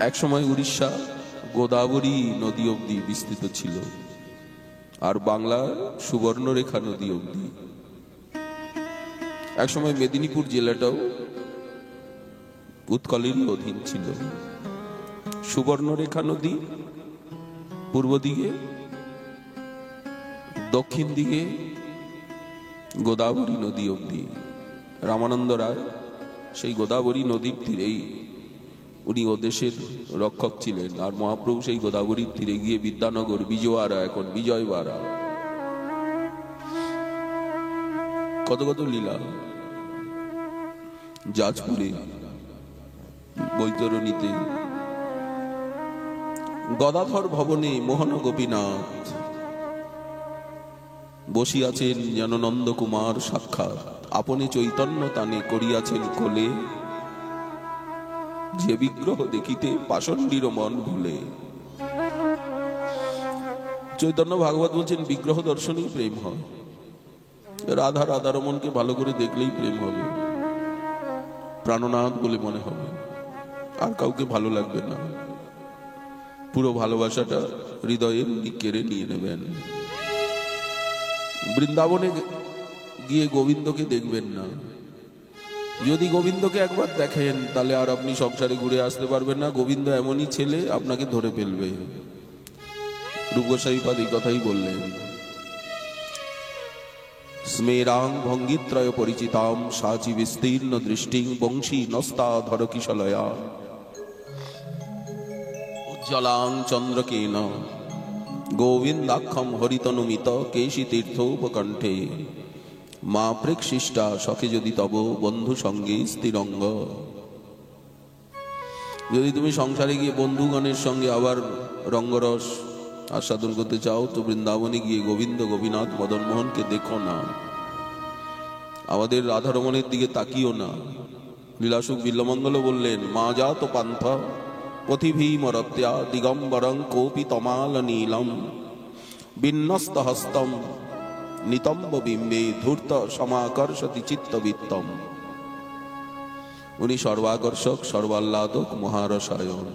একসময় উড়িষ্যা গোদাবরী নদী অবধি বিস্তৃত ছিল, আর বাংলা সুবর্ণরেখা নদী অবধি। একসময় মেদিনীপুর জেলাটাও উৎকলেরই অধীন ছিল। সুবর্ণরেখা নদী পূর্ব দিকে, দক্ষিণ দিকে গোদাবরী নদী অবধি। রামানন্দ রায় সেই গোদাবরী নদীর তীরেই উনি ও দেশের রক্ষক ছিলেন, আর মহাপ্রভু সেই গোদাবরীর তীরে গিয়ে বিদ্যানগর, বিজয়ওয়াড়া, এখন বিজয়ওয়াড়া, কত কত লীলা। যাজপুরে বৈতরণীতে গদাধর ভবনে মোহন গোপীনাথ বসিয়াছেন যেন নন্দকুমার সাক্ষাৎ, আপনি চৈতন্য তানে করিয়াছেন কোলে, যে বিগ্রহ দেখিতে পাষণ্ডীর মন ভুলে। চৈতন্য ভাগবত বলছেন বিগ্রহ দর্শনেই প্রেম হয়। রাধা রাধারমণকে ভালো করে দেখলেই প্রেম হবে, প্রাণনাথ বলে মনে হবে, আর কাউকে ভালো লাগবে না। পুরো ভালোবাসাটা হৃদয়ে কেড়ে নিয়ে নেবেন। বৃন্দাবনে গিয়ে গোবিন্দকে দেখবেন না। যদি গোবিন্দকে একবার দেখেন তাহলে আর আপনি সংসারে ঘুরে আসতে পারবেন না। গোবিন্দ এমনই ছেলে, আপনাকে ধরে ফেলবে। রূপ গোস্বামীপাদ এই কথাই বললেন। স্মেরাং ভঙ্গিত্রয় পরিচিতাম সাচি বিস্তীর্ণ দৃষ্টিং বংশী নস্তা ধর কিশলয়া উজ্জ্বলাং চন্দ্রকেন গোবিন্দাক্ষম হরিতনুমিত কেশী তীর্থোপকণ্ঠে মা প্রেক্ষিষ্টা সখে যদি তব বন্ধু সঙ্গে স্থিরঙ্গ। যদি তুমি সংসারে গিয়ে বন্ধুগণের সঙ্গে আবার রঙ্গরস আস্বাদন করতে চাও তো বৃন্দাবনে গিয়ে গোবিন্দ গোপীনাথ মদন মোহনকে দেখো না, আমাদের রাধারমণের দিকে তাকিও না। লীলাসুখ বিল্লমঙ্গল বললেন, মা জাত পান্থা পথিভীমরত্যা দিগম্বরং কোপি তমাল নীলম বিন্যস্ত হস্তম নিতম্ব বিম্বে ধূর্ত সমাকর্ষতি চিত্তবিত্তম। উনি সর্বাকর্ষক, সর্বাহ্লাদক, মহারসায়ন।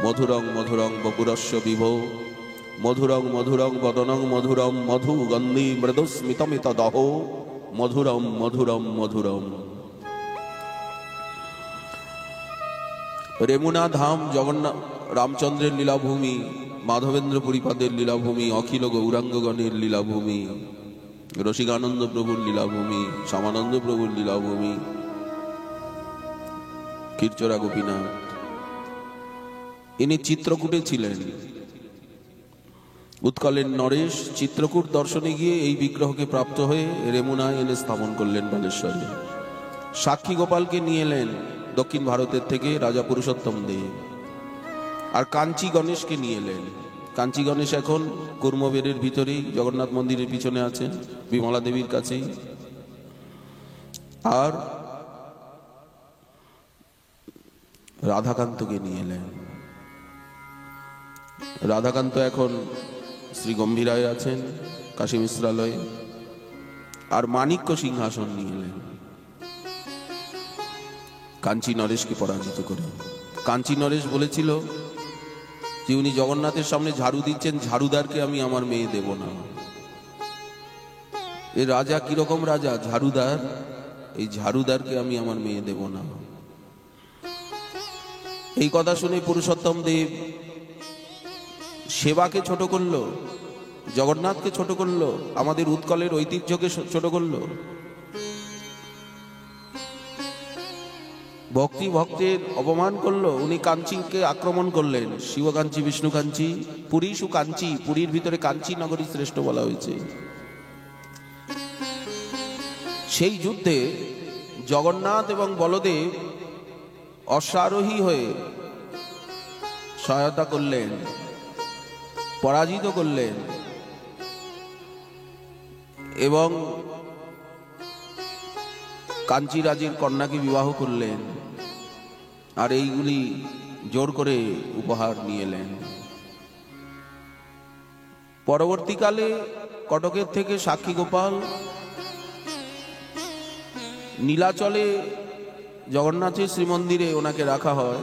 মধুরং মধুরং বপুরস্য বিভো মধুরং মধুরং বদনং মধুরম মধু গন্ধি মৃদুস্মিতমিত দহ মধুরম মধুরম মধুরম। রেমুনা ধাম জগন্নাথ রামচন্দ্রের লীলাভূমি, মাধবেন্দ্র পুরীপাদের লীলাভূমি, অখিল গৌরাঙ্গগণের লীলাভূমি, রসিকানন্দ প্রভুর লীলাভূমি, শ্যামানন্দ প্রভুর লীলাভূমি, ক্ষীরচোরা গোপীনাথ। ইনি চিত্রকূটে ছিলেন। উৎকলের নরেশ চিত্রকূট দর্শনে গিয়ে এই বিগ্রহকে প্রাপ্ত হয়ে রেমুনায় এনে স্থাপন করলেন বালেশ্বরে। সাক্ষী গোপালকে নিয়ে এলেন দক্ষিণ ভারতের থেকে রাজা পুরুষোত্তম দেব, আর কাঞ্চি গণেশকে নিয়ে এলেন। কাঞ্চি গণেশ এখন কুর্মবেরের ভিতরেই জগন্নাথ মন্দিরের পিছনে আছেন, বিমলা দেবীর কাছেই। আর রাধাকান্তকে নিয়ে এলেন। রাধাকান্ত এখন শ্রী গম্ভীরায় আছেন কাশী মিশ্রালয়ে, আর মাণিক্য সিংহাসন নিয়ে এলেন কাঞ্চি নরেশকে পরাজিত করে। কাঞ্চি নরেশ বলেছিল যে উনি জগন্নাথের সামনে ঝাড়ু দিচ্ছেন, ঝাড়ুদারকে আমি আমার মেয়ে দেব না। এ রাজা কিরকম রাজা? ঝাড়ুদার। এই ঝাড়ুদারকে আমি আমার মেয়ে দেব না। এই কথা শুনে পুরুষোত্তম দেব সেবাকে ছোট করলো, জগন্নাথকে ছোট করলো, আমাদের উৎকলের ঐতিহ্যকে ছোট করলো। ভক্তি ভক্তের অপমান করলো। উনি কাঞ্চিকে আক্রমণ করলেন। শিবকাঞ্চি, বিষ্ণু কাঞ্চি, পুরীষু কাঞ্চি, পুরীর ভিতরে কাঞ্চি নগরী শ্রেষ্ঠ বলা হয়েছে। সেই যুদ্ধে জগন্নাথ এবং বলদেব অশ্বারোহী হয়ে সহায়তা করলেন, পরাজিত করলেন এবং কাঞ্চি রাজের কন্যাকে বিবাহ করলেন, আর এইগুলি জোর করে উপহার নিয়ে এলেন। পরবর্তীকালে কটকের থেকে সাক্ষী গোপাল নীলাচলে জগন্নাথের শ্রীমন্দিরে ওনাকে রাখা হয়।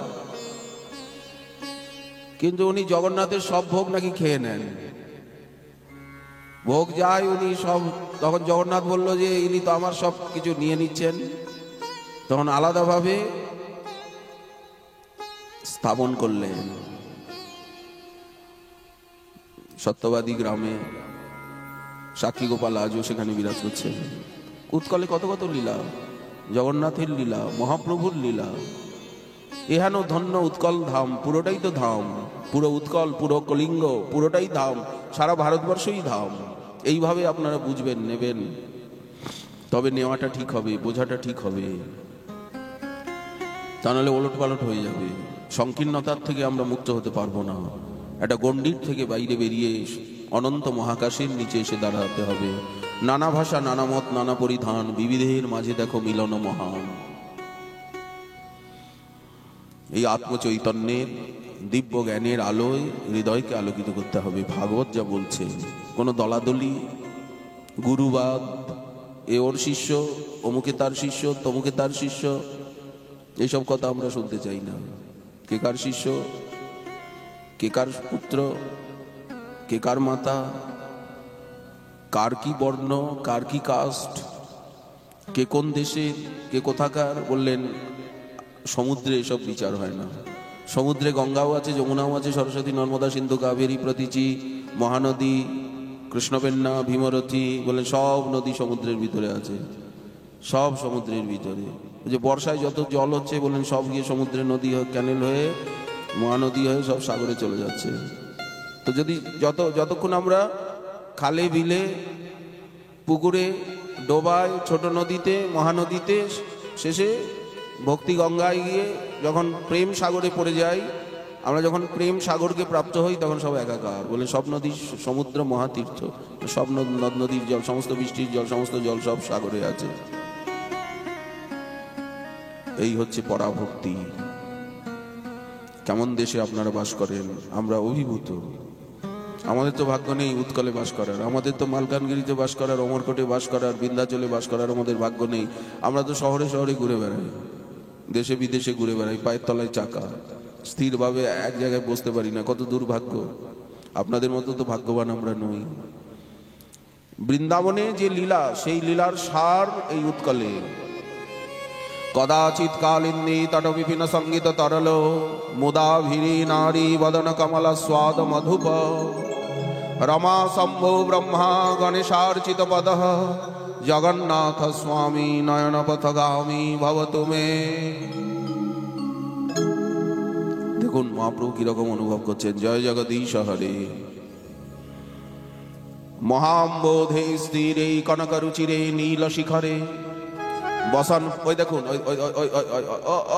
কিন্তু উনি জগন্নাথের সব ভোগ নাকি খেয়ে নেন, ভোগ যায় উনি সব। তখন জগন্নাথ বলল যে ইনি তো আমার সব কিছু নিয়ে নিচ্ছেন। তখন আলাদাভাবে স্থাপন করলেন সত্যবাদী গ্রামে। সাক্ষী গোপাল আজও সেখানে বিরাজ করছে। উৎকলে কত কত লীলা, জগন্নাথের লীলা, মহাপ্রভুর লীলা। এহেন ধন্য উৎকল ধাম, পুরোটাই তো ধাম, পুরো উৎকল, পুরো কলিঙ্গ, পুরোটাই ধাম, সারা ভারতবর্ষই ধাম। এইভাবে আপনারা বুঝবেন, নেবেন, তবে নেওয়াটা ঠিক হবে, বোঝাটা ঠিক হবে, তা নাহলে ওলট পালট হয়ে যাবে। সংকীর্ণতার থেকে আমরা মুক্ত হতে পারবো না। একটা গণ্ডির থেকে বাইরে বেরিয়ে অনন্ত মহাকাশের নিচে এসে দাঁড়াতে হবে। নানা ভাষা, নানা মত, নানা পরিধান, বিবিধের মাঝে দেখো মিলন মহান। এই আত্মচৈতন্যের দিব্য জ্ঞানের আলোয় হৃদয়কে আলোকিত করতে হবে। ভাগবত যা বলছে, কোনো দলাদলি, গুরুবাদ, এ ওর শিষ্য, অমুকে তার শিষ্য, তমুকে তার শিষ্য, এইসব কথা আমরা শুনতে চাই না। কে কার শিষ্য, কে কার পুত্র, কে কার মাতা, কার কি বর্ণ, কার কি কাস্ট, কে কোন দেশের, কে কোথাকার, বললেন সমুদ্রে এসব বিচার হয় না। সমুদ্রে গঙ্গাও আছে, যমুনাও আছে, সরস্বতী, নর্মদা, সিন্ধু, কাবেরী, প্রতীচী, মহানদী, কৃষ্ণপেন্না, ভীমরথী, বললেন সব নদী সমুদ্রের ভিতরে আছে, সব সমুদ্রের ভিতরে। যে বর্ষায় যত জল হচ্ছে, বললেন সব গিয়ে সমুদ্রের নদী হয়ে, ক্যানেল হয়ে, মহানদী হয়ে সব সাগরে চলে যাচ্ছে। তো যদি যতক্ষণ আমরা খালে, বিলে, পুকুরে, ডোবায়, ছোট নদীতে, মহানদীতে, শেষে ভক্তি গঙ্গায় গিয়ে যখন প্রেম সাগরে পড়ে যাই, আমরা যখন প্রেম সাগরকে প্রাপ্ত হই, তখন সব একাকার। বলে সব নদী, সমুদ্র, মহাতীর্থ, সব নদ নদীর জল, সমস্ত বৃষ্টির জল, সমস্ত জল সব সাগরে আছে। এই হচ্ছে পরাভক্তি। কেমন দেশে আপনারা বাস করেন, আমরা অভিভূত। আমাদের তো ভাগ্য নেই উৎকলে বাস করার, আমাদের তো মালকানগিরিতে বাস করার, অমরকোটে বাস করার, বিন্ধ্যাচলে বাস করার আমাদের ভাগ্য নেই। আমরা তো শহরে শহরে ঘুরে বেড়াই, দেশে বিদেশে ঘুরে বেড়াই, পায়ের তলায় চাকা, স্থিরভাবে এক জায়গায় বসতে পারি না। কত দুর্ভাগ্য। আপনাদের মতো তো ভাগ্যবান আমরা নই। বৃন্দাবনে যে লীলা, সেই লীলার সার এই উৎকলে। কদাচিৎ কালিন্দী তট বিপিন সঙ্গীত তরল, মুদা ভিরি নারী বদন কমল স্বাদ মধুপ, রমা শম্ভো ব্রহ্মা গণেশার্চিত পদ, জগন্নাথ স্বামী নয়ন পথগামী ভবতু মে। দেখুন মহাপ্রভু কিরকম অনুভব করছেন। জয় জগদীশ হরে। মহাম্বোধে স্থিরে কনক রুচিরে নীল শিখরে বসন। ওই দেখুন,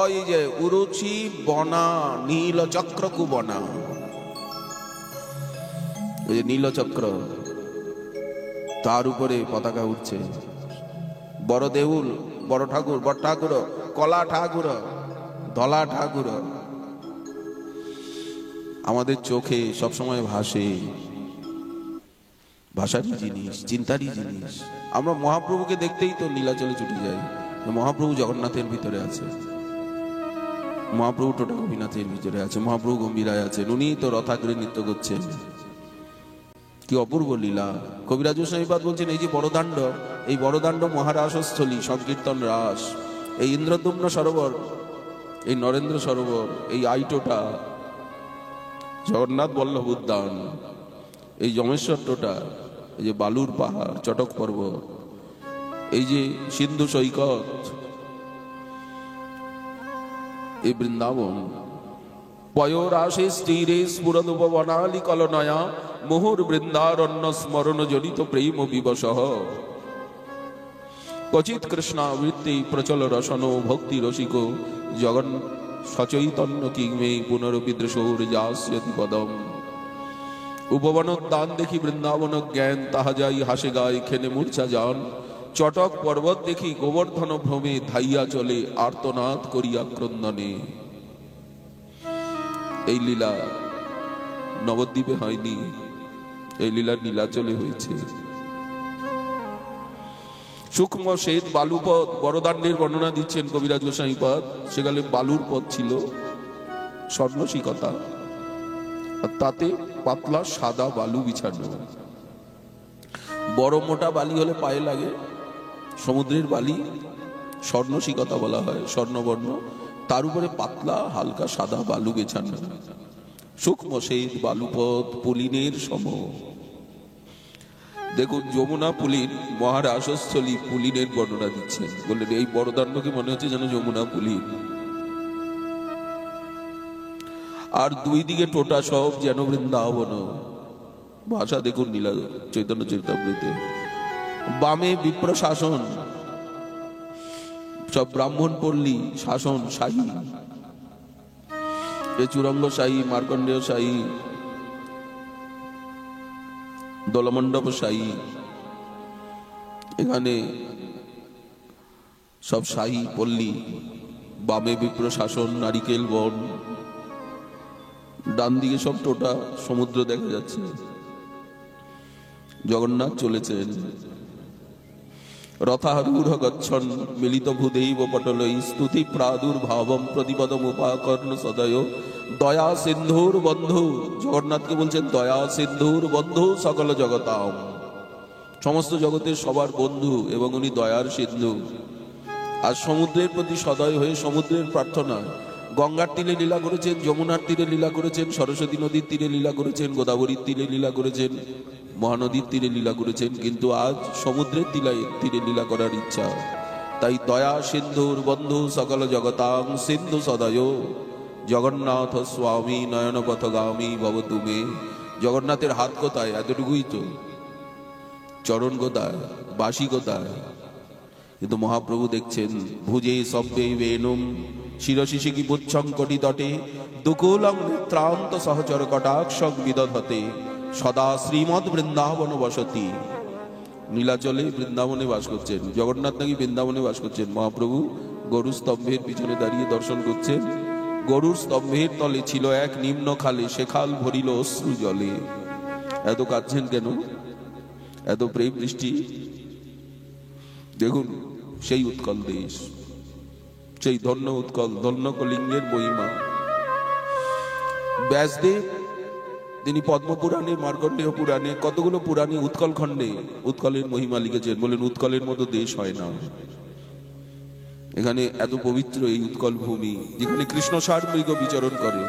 ওই যে উরুচি বনা, নীল চক্র কুবনা, ওই যে নীল চক্র, তার উপরে পতাকা উঠছে। বড় দেউল, বড় ঠাকুর, বড় ঠাকুর, কলা ঠাকুর, ধলা ঠাকুর আমাদের চোখে সবসময় ভাসে। ভাষারই জিনিস, চিন্তারই জিনিস। আমরা মহাপ্রভুকে দেখতেই তো নীলাচলে ছুটে যাই। মহাপ্রভু জগন্নাথের ভিতরে আছে, মহাপ্রভু টোটা গোপীনাথের ভিতরে আছে, মহাপ্রভু গম্ভীরায় আছেন। উনি তো রথাগ্রে নৃত্য করছেন। কি অপূর্ব লীলা। কবিরাজ গোস্বামীপাদ বলছেন, এই যে বড়দাণ্ড, এই বড়দাণ্ড মহারাসস্থলী, সংকীর্তন রাস। এই ইন্দ্রদ্যুম্ন সরোবর, এই নরেন্দ্র সরোবর, এই আইটোটা জগন্নাথ বল্লভ উদ্যান, এই যমেশ্বর টোটা, এই যে বালুর পাহাড়, চটক পর্বত, এই যে সিন্ধু সৈকত, এই বৃন্দাবন। পয়োরাশে স্থিরে স্ফুরদুপবনালি কলনয়া, মুহুর বৃন্দারণ্য স্মরণ জনিত প্রেম বিবশঃ, ক্বচিৎ কৃষ্ণাবৃত্তি প্রচল রসনো ভক্তি রসিক, জগন সচৈতন্য কিংমে পুনরবিদৃশৌর যাস্যতি পদম। উপবনোদ্যান দেখি বৃন্দাবন জ্ঞান, তাহা যাই হাসে গায় খেনে মূর্ছা যান। চটক পর্বত দেখি গোবর্ধন ভ্রমে, ধাইয়া চলে আর্তনাদ করিয়া ক্রন্দনে। এই লীলা নবদ্বীপে হয়নি, এই লীলা নীলাচলে হয়েছে। সূক্ষ্ম শ্বেত বালুপথ, বড়দাণ্ডের বর্ণনা দিচ্ছেন কবিরাজ গোস্বামীপাদ। সেখানে বালুর পথ ছিল, স্বর্ণশিকতা, আর তাতে পাতলা সাদা বালু বিছানো। বড় মোটা বালি হলে পায়ে লাগে, সমুদ্রের বালি স্বর্ণশিকতা বলা হয়, স্বর্ণবর্ণ, তার উপরে পাতলা হালকা সাদা বালু বিছানো, সূক্ষ্ম শ্বেত বালুপথ পুলিনের সম। দেখুন যমুনা পুলিন, মহারাসস্থলী পুলিনের বর্ণনা দিচ্ছেন। বললেন এই বড়দান্ডকে মনে হচ্ছে যেন যমুনা পুলিন, আর দুই দিকে টোটা সব যেন বৃন্দাবন। ভাষা দেখুন নীলা চৈতন্য চরিতামৃতে। বামে বিপ্র শাসন, সব ব্রাহ্মণ পল্লী শাসন শাহী, চুরঙ্গ শাহী, মার্কণ্ডেয় শাহী, দোলমণ্ডপ শাহী, এখানে সব শাহী পল্লী। বামে বিপ্র শাসন, নারিকেল বন, ডান দিকে সব টোটা, সমুদ্র দেখা যাচ্ছে। জগন্নাথ চলেছেন। রথারূঢ় গচ্ছন মিলিত ভূদেব পটলই স্তুতি প্রাদুর্ভাবম প্রতিপদম উপাকর্ণ সদয় দয়া সিন্ধুর বন্ধু। জগন্নাথকে বলছেন দয়া সিন্ধুর বন্ধু সকল জগতাম, সমস্ত জগতের সবার বন্ধু, এবং উনি দয়ার সিন্ধু। আর সমুদ্রের প্রতি সদয় হয়ে সমুদ্রের প্রার্থনা। গঙ্গার তীরে লীলা করেছেন, যমুনার তীরে লীলা করেছেন, সরস্বতী নদীর তীরে লীলা করেছেন, গোদাবরীর তীরে লীলা করেছেন, মহানদীর তীরে লীলা করেছেন, কিন্তু আজ সমুদ্রের তীরে লীলা করার ইচ্ছা। তাই দয়া সিন্ধুর বন্ধু সকল জগতাং সিন্ধু সদয় জগন্নাথ স্বামী নয়ন পথগামী ভব তুমে। জগন্নাথের হাত কোথায়? এতটুকুই তো। চরণ কোথায়? বাসি কোথায়? কিন্তু মহাপ্রভু দেখছেন ভুজে সব্যে বেনুম শিরশিশি কি বুচ্ছঙ্কটি তটে দুকুলং নেত্রান্ত সহচর কটাক্ষং বিদধতে সদা শ্রীমৎ বৃন্দাবন বসতি। নীলাচলে বৃন্দাবনে বাস করছেন। জগন্নাথ নাকি বৃন্দাবনে বাস করছেন। মহাপ্রভু গরুর স্তম্ভের পিছনে দাঁড়িয়ে দর্শন করছেন। গরুর স্তম্ভের তলে ছিল এক নিম্ন খালে, সে খাল ভরিল অশ্রু জলে। এত কাঁদছেন কেন? এত প্রেম বৃষ্টি। দেখুন সেই উৎকল দেশ, সেই ধন্য উৎকল, ধন্য কলিঙ্গের মহিমা। ব্যাসদেব তিনি পদ্মপুরাণে, মার্কণ্ডেয় পুরাণে, কতগুলো পুরাণে উৎকল খণ্ডে উৎকলের মহিমা লিখেছেন। বলেন উৎকলের মতো দেশ হয় না। এখানে এত পবিত্র এই উৎকল ভূমি, যেখানে কৃষ্ণ ষাঁড় মৃগ বিচরণ করে,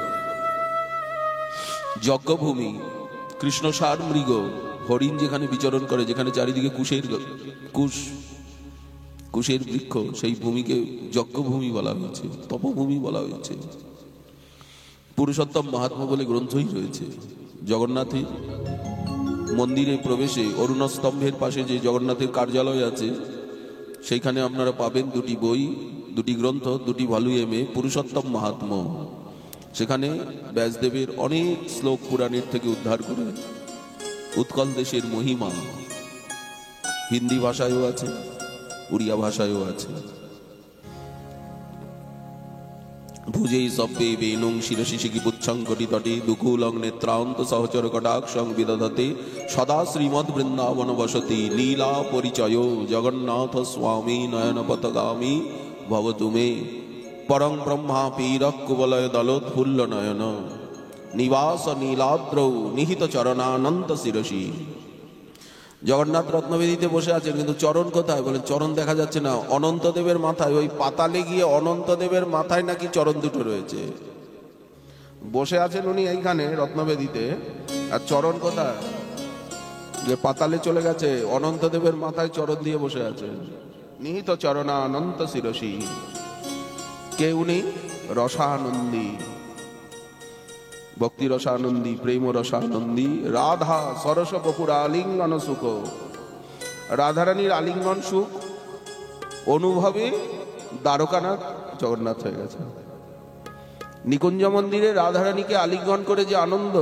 যজ্ঞভূমি, কৃষ্ণ ষাঁড় মৃগ হরিণ যেখানে বিচরণ করে, যেখানে চারিদিকে কুশের বৃক্ষ, সেই ভূমিকে যজ্ঞভূমি বলা হয়েছে, তপভূমি বলা হয়েছে। পুরুষোত্তম মাহাত্ম্য বলে গ্রন্থই রয়েছে। জগন্নাথের মন্দিরে প্রবেশে অরুণ স্তম্ভের পাশে যে জগন্নাথের কার্যালয় আছে, সেইখানে আপনারা পাবেন দুটি বই, দুটি গ্রন্থ, দুটি ভলিউমে পুরুষোত্তম মাহাত্ম্য। সেখানে ব্যাসদেবের অনেক শ্লোক পুরাণের থেকে উদ্ধার করে উৎকল দেশের মহিমা হিন্দি ভাষায়ও আছে, উড়িয়া ভাষায়ও আছে। ভুজেই সব্যে বেনুং শিরশিশি কি বুচ্ছঙ্কটি তটে দুকুলং নেত্রান্ত সহচর কটাক্ষং বিদধতে সদা শ্রীমৎ বৃন্দাবন বসতি লীলা পরিচয় জগন্নাথ স্বামী নয়ন পথগামী ভব তুমে পরং ব্রহ্মা পীরক কুবলয় দলোৎফুল্ল নয়ন নিবাস নীলাদ্রৌ নিহিত চরণানন্ত শিরসি। জগন্নাথ রত্নবেদিতে বসে আছেন, কিন্তু চরণ কোথায়? বলে চরণ দেখা যাচ্ছে না। অনন্তদেবের মাথায়, ওই পাতালে গিয়ে অনন্তদেবের মাথায় নাকি চরণ দুটো রয়েছে। বসে আছেন উনি এইখানে রত্নবেদিতে, আর চরণ কোথায়? যে পাতালে চলে গেছে, অনন্তদেবের মাথায় চরণ দিয়ে বসে আছেন। নিহিত চরণানন্ত শিরসি। কে উনি? রসানন্দী, ভক্তি রসানন্দী, প্রেম রসানন্দী, রাধা সরস বপুর আলিঙ্গন সুখ। রাধারানীর আলিঙ্গন সুখ অনুভবে দ্বারকানাথ জগন্নাথ হয়ে গেছে। নিকুঞ্জ মন্দিরে রাধারানীকে আলিঙ্গন করে যে আনন্দ,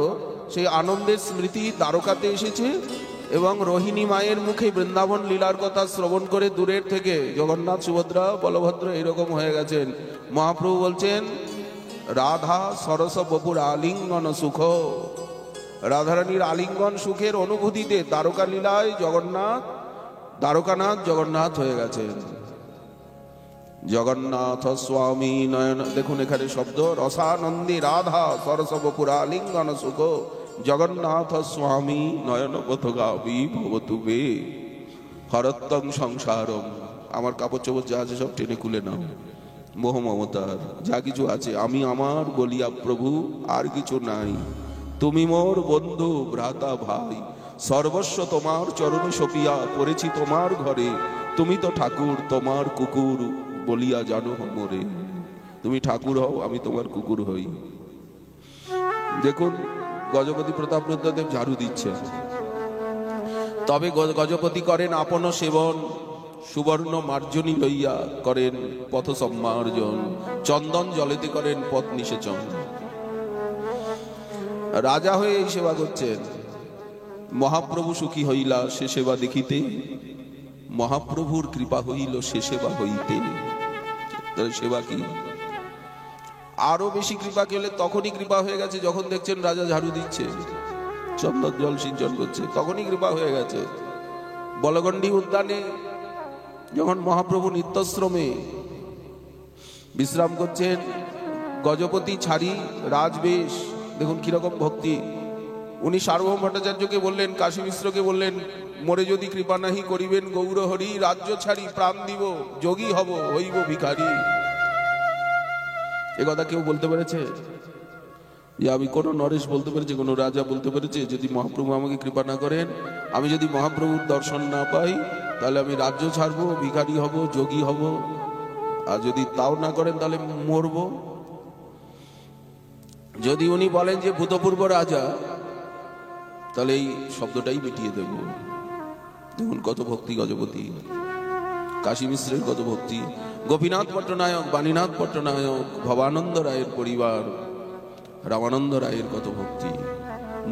সেই আনন্দের স্মৃতি দ্বারকাতে এসেছে। এবং রোহিণী মায়ের মুখে বৃন্দাবন লীলার কথা শ্রবণ করে দূরের থেকে জগন্নাথ, সুভদ্রা, বলভদ্র এরকম হয়ে গেছেন। মহাপ্রভু বলছেন রাধা সরস বপুর আলিঙ্গন সুখ। রাধারানীর আলিঙ্গন সুখের অনুভূতিতে দ্বারকা লীলায় দ্বারকানাথ জগন্নাথ হয়ে গেছেন। জগন্নাথ স্বামী নয়ন, দেখুন এখানে শব্দ রসানন্দী রাধা সরসবপুরা লিঙ্গন সুখ জগন্নাথ স্বামী নয়ন পথগামী ভবতু বে হরত্তং সংসারম। আমার কাপড় চোপড় যা আছে সব টেনে খুলে নাও, মোহ মমতার যা কিছু আছে আমি আমার বলিয়া প্রভু, আর কিছু নাই। তুমি মোর বন্ধু ভ্রাতা ভাই, সর্বস্ব তোমার চরণে সপিয়া পড়েছি তোমার ঘরে। তুমি তো ঠাকুর, তোমার কুকুর বলিয়া জানো মোরে। তুমি ঠাকুর হও, আমি তোমার কুকুর হই। দেখুন গজপতি প্রতাপ রুদ্রদেব ঝাড়ু দিচ্ছেন, তবে গজপতি করেন আপন সেবন, সুবর্ণ মার্জনী লইয়া করেন পথ সম্মার্জন, চন্দন জলেতে করেন পথ নিষেচন। রাজা হয়ে এই সেবা করছেন। মহাপ্রভু সুখী হইলা সে সেবা দেখিতে, মহাপ্রভুর কৃপা হইল সে সেবা হইতে। তাহলে সেবা কি? আরো বেশি কৃপা কি হলে তখনই কৃপা হয়ে গেছে যখন দেখছেন রাজা ঝাড়ু দিচ্ছে, চন্দন জল সিঞ্চন করছে, তখনই কৃপা হয়ে গেছে। বলগণ্ডী উদ্যানে যখন মহাপ্রভু নিত্যশ্রমে বিশ্রাম করছেন, গজপতি ছাড়ি রাজবেশ, দেখুন কিরকম ভক্তি। উনি সার্বভৌম ভট্টাচার্যকে বললেন, কাশী মিশ্রকে বললেন, মোরে যদি কৃপা নাহি করিবেন গৌর হরি, রাজ্য ছাড়ি প্রাণ দিব, যোগী হব হইব ভিখারি। এ কথা কেউ বলতে পেরেছে? যে আমি কোন নরেশ বলতে পেরেছি, কোন রাজা বলতে পেরেছে যদি মহাপ্রভু আমাকে কৃপা না করেন, আমি যদি মহাপ্রভুর দর্শন না পাই, তাহলে আমি রাজ্য ছাড়বো, ভিখারি হব, যোগী হব, আর যদি তাও না করেন তাহলে মরব? যদি উনি বলেন যে ভূতপূর্ব রাজা, তাহলে এই শব্দটাই মিটিয়ে দেব। দেখুন কত ভক্তি গজপতি, কাশী মিশ্রের কত ভক্তি, গোপীনাথ পট্টনায়ক, বাণীনাথ পট্টনায়ক, ভবানন্দ রায়ের পরিবার, রামানন্দ রায়ের কত ভক্তি।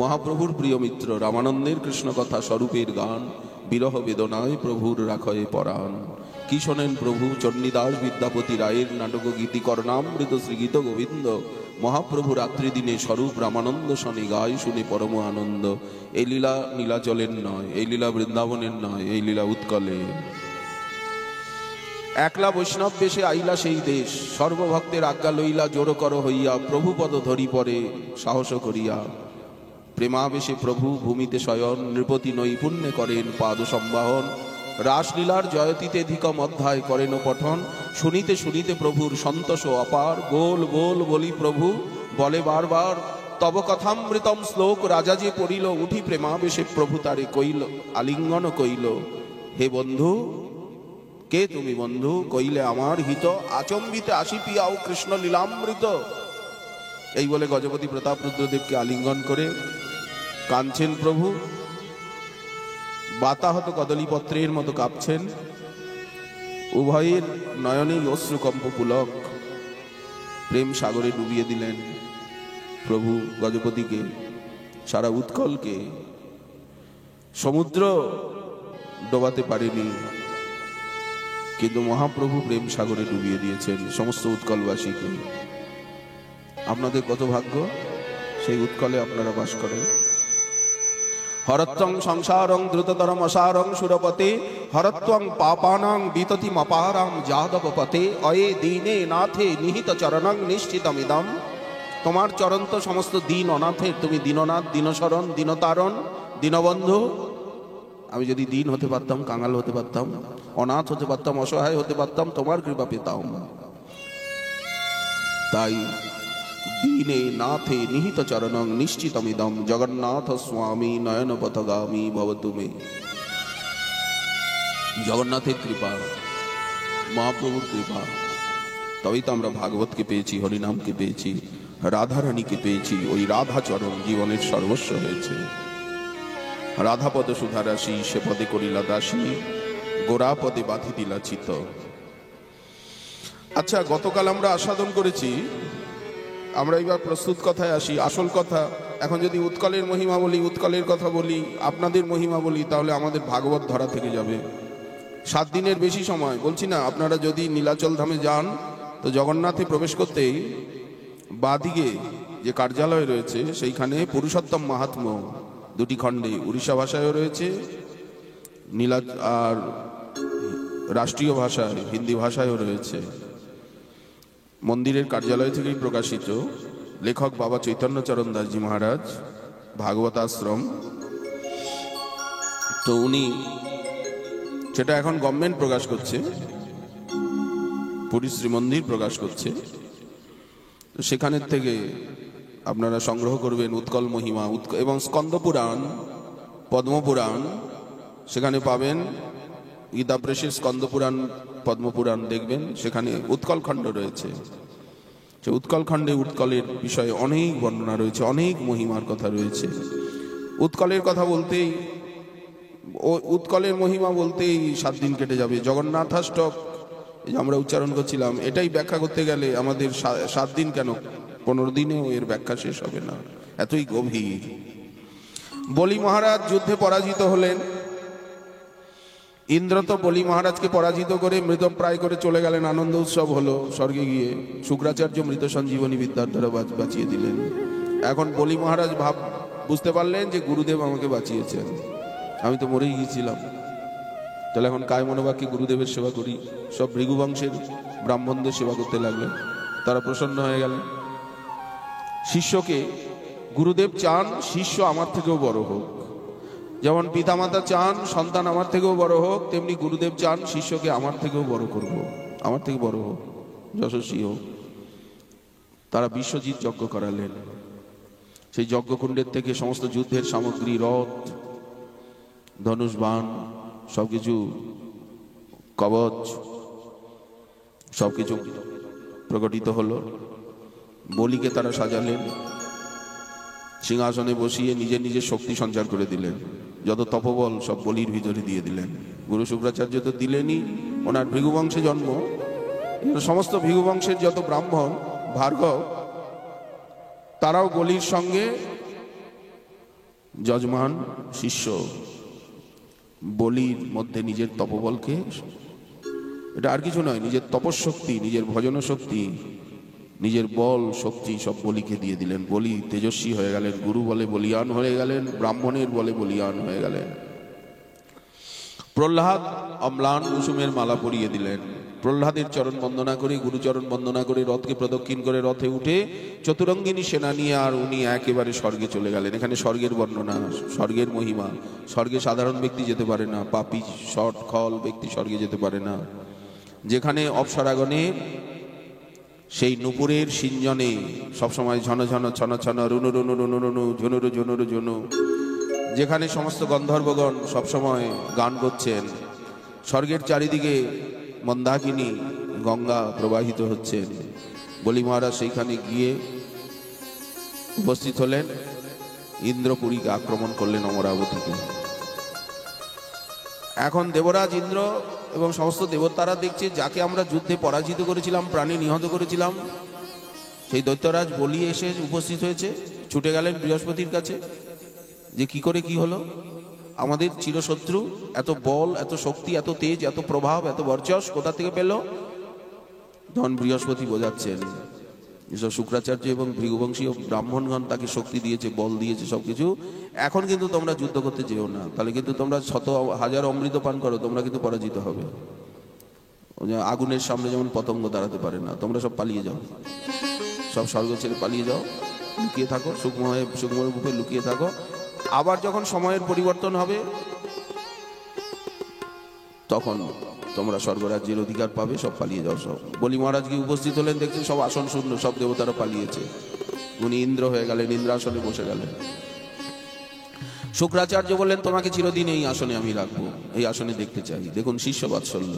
মহাপ্রভুর প্রিয় মিত্র রামানন্দের কৃষ্ণ কথা স্বরূপের গান, বিরহ বেদনায় প্রভুর রাখয়ে পরাণ। কি শোনেন প্রভু? চণ্ডীদাস বিদ্যাপতি রায়ের নাটক গীতি কর্ণামৃত শ্রীগীত গোবিন্দ। মহাপ্রভু রাত্রি দিনে স্বরূপ রামানন্দ শনি গায় শুনে পরম আনন্দ। এই লীলা নীলাচলের নয়, এই লীলা বৃন্দাবনের নয়, এই লীলা উৎকলে। একলা বৈষ্ণব বেশে আইলা সেই দেশ, সর্বভক্তের আজ্ঞা লইলা জোর কর হইয়া, প্রভু পদ ধরি পরে সাহস করিয়া। প্রেমাবেশে প্রভু ভূমিতে শয়ন, নৃপতি নৈপুণ্যে করেন পাদ সম্বাহন। রাসলীলার জয়তীতে ধিকম অধ্যায় করেন পঠন, শুনিতে শুনিতে প্রভুর সন্তোষ অপার। গোল গোল বলি প্রভু বলে বারবার, তব কথামৃতম শ্লোক রাজা যে পড়িল, উঠি প্রেমাবেশে প্রভু তারে কইল আলিঙ্গন কইল। হে বন্ধু, কে তুমি বন্ধু? কইলে আমার হিত, আচম্বিতে আসি পিয়াও কৃষ্ণ লীলামৃত। এই বলে গজপতি প্রতাপ রুদ্রদেবকে আলিঙ্গন করে কাঁদছেন প্রভু। বাতাহত কদলীপত্রের মতো কাঁপছেন, উভয়ের নয়নেই অশ্রুকম্প পুলক। প্রেম সাগরে ডুবিয়ে দিলেন প্রভু গজপতিকে, সারা উৎকলকে। সমুদ্র ডোবাতে পারেনি, কিন্তু মহাপ্রভু প্রেম সাগরে ডুবিয়ে দিয়েছেন সমস্ত উৎকলবাসীকে। আপনাদের কত ভাগ্য, সেই উৎকলে আপনারা বাস করেন। হরত্বং সংসারং দ্রুততরম অসারং সুরপতে, হরত্বং পাপানাং বিততিম অপারাম যাদবপতে। অয়ে দীনে নাথে নিহিত চরণং নিশ্চিতমিদম। তোমার চরণ তো সমস্ত দিন অনাথের, তুমি দীননাথ, দীনশরণ, দীনতারণ, দীনবন্ধু। আমি যদি দিন হতে পারতাম, কাঙাল হতে পারতাম, অনাথ হতে পারতাম, অসহায় হতে পারতাম, তোমার কৃপা পেতাম। তাই দীনে নাথে নিহিত চরণং নিশ্চিতমিদম, জগন্নাথ স্বামী নয়ন পথগামী ভবতু মে। জগন্নাথের কৃপা, মহাপ্রভুর কৃপা, তবেই তো আমরা ভাগবতকে পেয়েছি, হরিনামকে পেয়েছি, রাধারানীকে পেয়েছি। ওই রাধাচরণ জীবনের সর্বস্ব হয়েছে। রাধাপদ সুধারাশি, সে পদে করিলা দাসী, গোরা পদে বাঁধি দিলা চিত। আচ্ছা, গতকাল আমরা আস্বাদন করেছি, আমরা এবার প্রস্তুত কথায় আসি, আসল কথা। এখন যদি উৎকলের মহিমা বলি, উৎকলের কথা বলি, আপনাদের মহিমা বলি, তাহলে আমাদের ভাগবত ধরা থেকে যাবে। 7 দিনের বেশি সময় বলছি না। আপনারা যদি নীলাচল ধামে যান, তো জগন্নাথে প্রবেশ করতেই বাদিকে যে কার্যালয় রয়েছে, সেইখানে পুরুষোত্তম মাহাত্ম্য 2টি খণ্ডে উড়িষ্যা ভাষায়ও রয়েছে, আর রাষ্ট্রীয় ভাষায়, হিন্দি ভাষায়ও রয়েছে। মন্দিরের কার্যালয় থেকেই প্রকাশিত। লেখক বাবা চৈতন্যচরণ দাসজি মহারাজ, ভাগবতাশ্রম। তো উনি সেটা এখন গভর্নমেন্ট প্রকাশ করছে, পুরী শ্রীমন্দির প্রকাশ করছে। তো সেখানের থেকে আপনারা সংগ্রহ করবেন উৎকল মহিমা এবং স্কন্দপুরাণ, পদ্মপুরাণ সেখানে পাবেন। গীতা প্রেসের স্কন্দপুরাণ, পদ্মপুরাণ দেখবেন, সেখানে উৎকল খণ্ড রয়েছে। সে উৎকল খণ্ডে উৎকলের বিষয়ে অনেক বর্ণনা রয়েছে, অনেক মহিমার কথা রয়েছে। উৎকলের কথা বলতেই, উৎকলের মহিমা বলতেই 7 দিন কেটে যাবে। জগন্নাথাষ্টক এই যে আমরা উচ্চারণ করছিলাম, এটাই ব্যাখ্যা করতে গেলে আমাদের 7 দিন কেন, 15 দিনেও এর ব্যাখ্যা শেষ হবে না, এতই গভীর। বলি মহারাজ যুদ্ধে পরাজিত হলেন। ইন্দ্র তো বলি মহারাজকে পরাজিত করে মৃতপ্রায় করে চলে গেলেন, আনন্দ উৎসব হলো স্বর্গে গিয়ে। শুক্রাচার্য মৃত সঞ্জীবনী বিদ্যার দ্বারা বাঁচিয়ে দিলেন। এখন বলি মহারাজ বুঝতে পারলেন যে গুরুদেব আমাকে বাঁচিয়েছেন, আমি তো মরেই গিয়েছিলাম, তাহলে এখন কায় মনোবাক্যে গুরুদেবের সেবা করি। সব ভৃগুবংশের ব্রাহ্মণদের সেবা করতে লাগলেন, তারা প্রসন্ন হয়ে গেলেন। শিষ্যকে গুরুদেব চান শিষ্য আমার থেকেও বড় হোক, যেমন পিতামাতা চান সন্তান আমার থেকেও বড় হোক, তেমনি গুরুদেব চান শিষ্যকে আমার থেকেও বড় করব, আমার থেকে বড় হোক, যশস্বী হোক। তারা বিশ্বজিৎ যজ্ঞ করালেন। সেই যজ্ঞকুণ্ডের থেকে সমস্ত যুদ্ধের সামগ্রী, রথ, ধনুষ, বাণ, সবকিছু, কবচ, সবকিছু প্রকটিত হলো। বলিকে তারা সাজালেন, সিংহাসনে বসিয়ে নিজের নিজের শক্তি সঞ্চার করে দিলেন। যত তপবল সব বলির ভিতরে দিয়ে দিলেন। গুরু শুক্রাচার্য তো দিলেনই, ওনার ভৃগুবংশে জন্ম, সমস্ত ভৃগুবংশের যত ব্রাহ্মণ ভার্গব তারাও বলির সঙ্গে যজমান শিষ্য। বলির মধ্যে নিজের তপবলকে, এটা আর কিছু নয়, নিজের তপশক্তি, নিজের ভজন শক্তি, নিজের বল শক্তি সব বলিকে দিয়ে দিলেন। বলি তেজস্বী হয়ে গেলেন, গুরু বলে বলিয়ান হয়ে গেলেন, ব্রাহ্মণের বলে বলিয়ান হয়ে গেলেন। প্রহ্লাদ অম্লান কুসুমের মালা পরিয়ে দিলেন। প্রহ্লাদের চরণ বন্দনা করে, গুরুচরণ বন্দনা করে রথকে প্রদক্ষিণ করে রথে উঠে চতুরঙ্গিনী সেনা নিয়ে আর উনি একেবারে স্বর্গে চলে গেলেন। এখানে স্বর্গের বর্ণনা, স্বর্গের মহিমা। স্বর্গে সাধারণ ব্যক্তি যেতে পারে না, পাপী শট খল ব্যক্তি স্বর্গে যেতে পারে না। যেখানে অপ্সরাগণের সেই নুপুরের সিঞ্জনে সবসময় ঝন ঝন ছন ছন রুনু রুনু রুনু রুনু ঝুনুরু ঝুনুরু ঝুনু, যেখানে সমস্ত গন্ধর্বগণ সবসময় গান করছেন। স্বর্গের চারিদিকে মন্দাকিনী গঙ্গা প্রবাহিত হচ্ছেন। বলি মহারাজ সেইখানে গিয়ে উপস্থিত হলেন। ইন্দ্রপুরীকে আক্রমণ করলেন, অমরাবতীকে। এখন দেবরাজ ইন্দ্র এবং সমস্ত দেবতারা দেখছে যাকে আমরা যুদ্ধে পরাজিত করেছিলাম, প্রাণে নিহত করেছিলাম, সেই দৈত্যরাজ বলি এসে উপস্থিত হয়েছে। ছুটে গেলেন বৃহস্পতির কাছে যে কি করে কি হলো, আমাদের চিরশত্রু এত বল, এত শক্তি, এত তেজ, এত প্রভাব, এত বর্চস কোথা থেকে পেল? তখন বৃহস্পতি বোঝাচ্ছেন, যেসব শুক্রাচার্য এবং ভৃগুবংশীয় ব্রাহ্মণগণ তাকে শক্তি দিয়েছে, বল দিয়েছে, সবকিছু। এখন কিন্তু তোমরা যুদ্ধ করতে যেও না, তাহলে কিন্তু তোমরা 100,000 অমৃত পান করো, তোমরা কিন্তু পরাজিত হবে। আগুনের সামনে যেমন পতঙ্গ দাঁড়াতে পারে না, তোমরা সব পালিয়ে যাও, সব স্বর্গ ছেড়ে পালিয়ে যাও, লুকিয়ে থাকো, সুকময় রূপে লুকিয়ে থাকো। আবার যখন সময়ের পরিবর্তন হবে তখন তোমরা স্বর্গরাজ্যের অধিকার পাবে, সব পালিয়ে যাও। সব বলি মহারাজ গিয়ে উপস্থিত হলেন, দেখছেন সব আসন শূন্য, সব দেবতারা পালিয়েছে। উনি ইন্দ্র হয়ে গেলেন, ইন্দ্রাসনে বসে গেলেন। শুক্রাচার্য বললেন, তোমাকে চিরদিন এই আসনে আমি রাখবো, এই আসনে দেখতে চাই। দেখুন শিষ্য বাৎসল্য।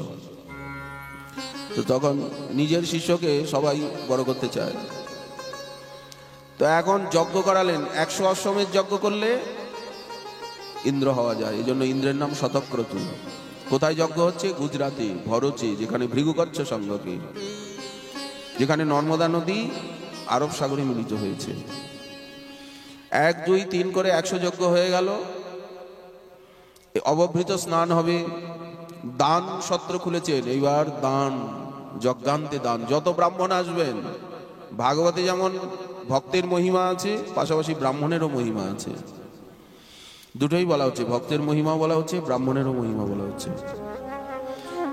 তো তখন নিজের শিষ্যকে সবাই বড় করতে চায়। তো এখন যজ্ঞ করালেন। 100 অশ্বমেধ যজ্ঞ করলে ইন্দ্র হওয়া যায়, এই জন্য ইন্দ্রের নাম শতক্রতু। কোথায় যজ্ঞ হচ্ছে? গুজরাটে, ভরচে, যেখানে ভৃগুকচ্ছ সংঘকে, যেখানে নর্মদা নদী আরব সাগরে মিলিত হয়েছে। 1, 2, 3 করে 100 যজ্ঞ হয়ে গেল। অবভৃত স্নান হবে, দান সত্র খুলেছেন। এইবার দান, যজ্ঞান্তে দান, যত ব্রাহ্মণ আসবেন। ভাগবতে যেমন ভক্তের মহিমা আছে, পাশাপাশি ব্রাহ্মণেরও মহিমা আছে। দুটোই বলা হচ্ছে, ভক্তের মহিমা বলা হচ্ছে, ব্রাহ্মণেরও মহিমা বলা হচ্ছে।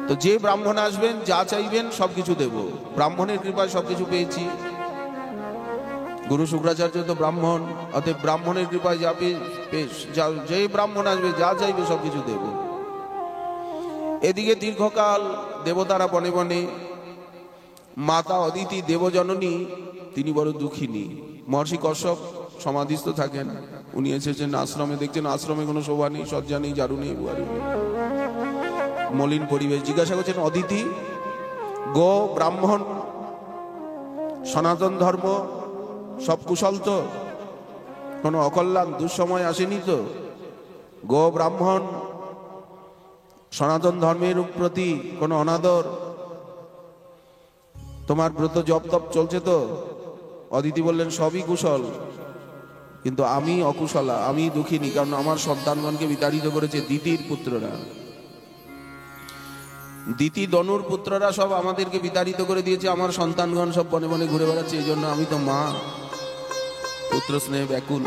তো যে ব্রাহ্মণ আসবেন যা চাইবেন সবকিছু দেব। ব্রাহ্মণের কৃপায় সবকিছু পেয়েছি। গুরু শুক্রাচার্য তো ব্রাহ্মণ, অতএব ব্রাহ্মণের কৃপায় যা যে ব্রাহ্মণ আসবে যা চাইবে সবকিছু দেব। এদিকে দীর্ঘকাল দেবতারা বনে বনে, মাতা অদিতি দেবজননী তিনি বড় দুঃখিনী। মহর্ষি কশ্যপ সমাধিস্থ থাকেন, উনি এসেছেন আশ্রমে, দেখছেন আশ্রমে কোনো শোভা নেই, সজ্জা নেই, ঝাড়ু নেই, বুয়ারি নেই, মলিন পরিবেশ। জিজ্ঞাসা করছেন, অদিতি গো ব্রাহ্মণ সনাতন ধর্ম সব কুশল তো, কোনো অকল্যাণ দুঃসময় আসেনি তো? গো ব্রাহ্মণ সনাতন ধর্মের প্রতি কোনো অনাদর, তোমার ব্রত জপ তপ চলছে তো? অদিতি বললেন, সবই কুশল, কিন্তু আমি অকুশলা, আমি দুঃখিনী, কারণ আমার সন্তানগণকে বিতাড়িত করেছে দিতির পুত্ররা। দিতি দনুর পুত্ররা সব আমাদেরকে বিতাড়িত করে দিয়েছে, আমার সন্তানগণ সব বনে বনে ঘুরে বেড়াচ্ছে, এই জন্য আমি তো মা, পুত্র স্নেহ ব্যাকুল।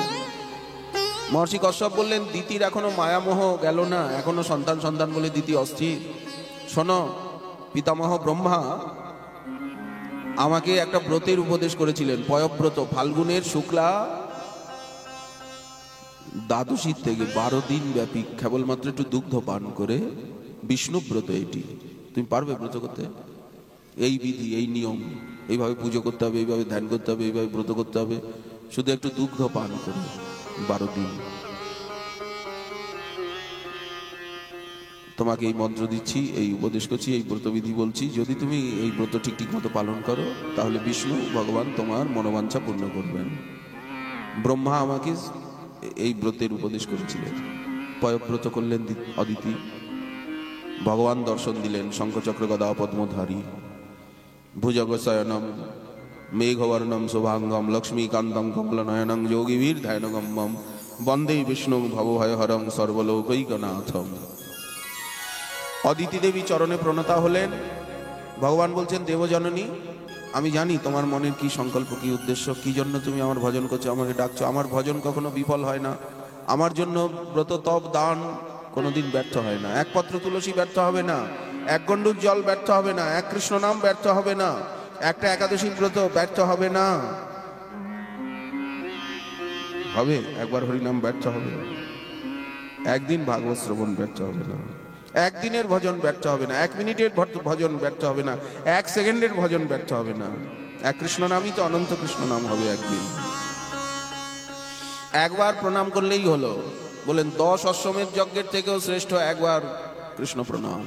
মহর্ষি কশ্যপ বললেন, দিতির এখনো মায়ামোহ গেল না, এখনো সন্তান সন্তান বলে দিতি অস্থির। শোনো, পিতামহ ব্রহ্মা আমাকে একটা ব্রতের উপদেশ করেছিলেন, পয়ব্রত, ফাল্গুনের শুক্লা দ্বাদশীর থেকে 12 দিন ব্যাপী কেবলমাত্র একটু দুগ্ধ পান করে বিষ্ণু ব্রত। এটি তুমি পারবে ব্রত করতে? এই বিধি, এই নিয়ম, এইভাবে পুজো করতে হবে, এইভাবে ধ্যান করতে হবে, এইভাবে ব্রত করতে হবে, শুধু একটু দুগ্ধ পান করে 12 দিন। তোমাকে এই মন্ত্র দিচ্ছি, এই উপদেশ করছি, এই ব্রতবিধি বলছি, যদি তুমি এই ব্রত ঠিক ঠিক মতো পালন করো তাহলে বিষ্ণু ভগবান তোমার মনোবাঞ্ছা পূর্ণ করবেন। ব্রহ্মা আমাকে এই ব্রতের উপদেশ করেছিলেন। পয়ব্রত করলেন অদিতি, ভগবান দর্শন দিলেন, শঙ্খচক্র গদা পদ্মধারী, ভুজগশয়নম মেঘবর্ণম শুভাঙ্গম লক্ষ্মীকান্তম কমলনয়নং যোগীবীর ধ্যানগম্যম বন্দে বিষ্ণু ভবভয়হরং সর্বলোকৈকনাথম। অদিতি দেবী চরণে প্রণতা হলেন। ভগবান বলছেন, দেবজননী আমি জানি তোমার মনের কি সংকল্প, কি উদ্দেশ্য, কি জন্য তুমি আমার ভজন করছো, আমাকে ডাকছো। আমার ভজন কখনো বিফল হয় না, আমার জন্য ব্রত তপ দান কোনোদিন ব্যর্থ হয় না। এক পত্র তুলসী ব্যর্থ হবে না, এক গণ্ডুক জল ব্যর্থ হবে না, এক কৃষ্ণ নাম ব্যর্থ হবে না, একটা একাদশী ব্রত ব্যর্থ হবে না। হবে একবার হরিনাম ব্যর্থ হবে, একদিন ভাগবত শ্রবণ ব্যর্থ হবে না, একদিনের ভজন ব্যর্থ হবে না, 1 মিনিটের ভজন ব্যর্থ হবে না, 1 সেকেন্ডের ভজন ব্যর্থ হবে না। এক কৃষ্ণ নামই তো অনন্ত কৃষ্ণ নাম হবে একদিন। একবার প্রণাম করলেই হলো। বলেন 10 অশ্বমেধ যজ্ঞের থেকেও শ্রেষ্ঠ একবার কৃষ্ণ প্রণাম।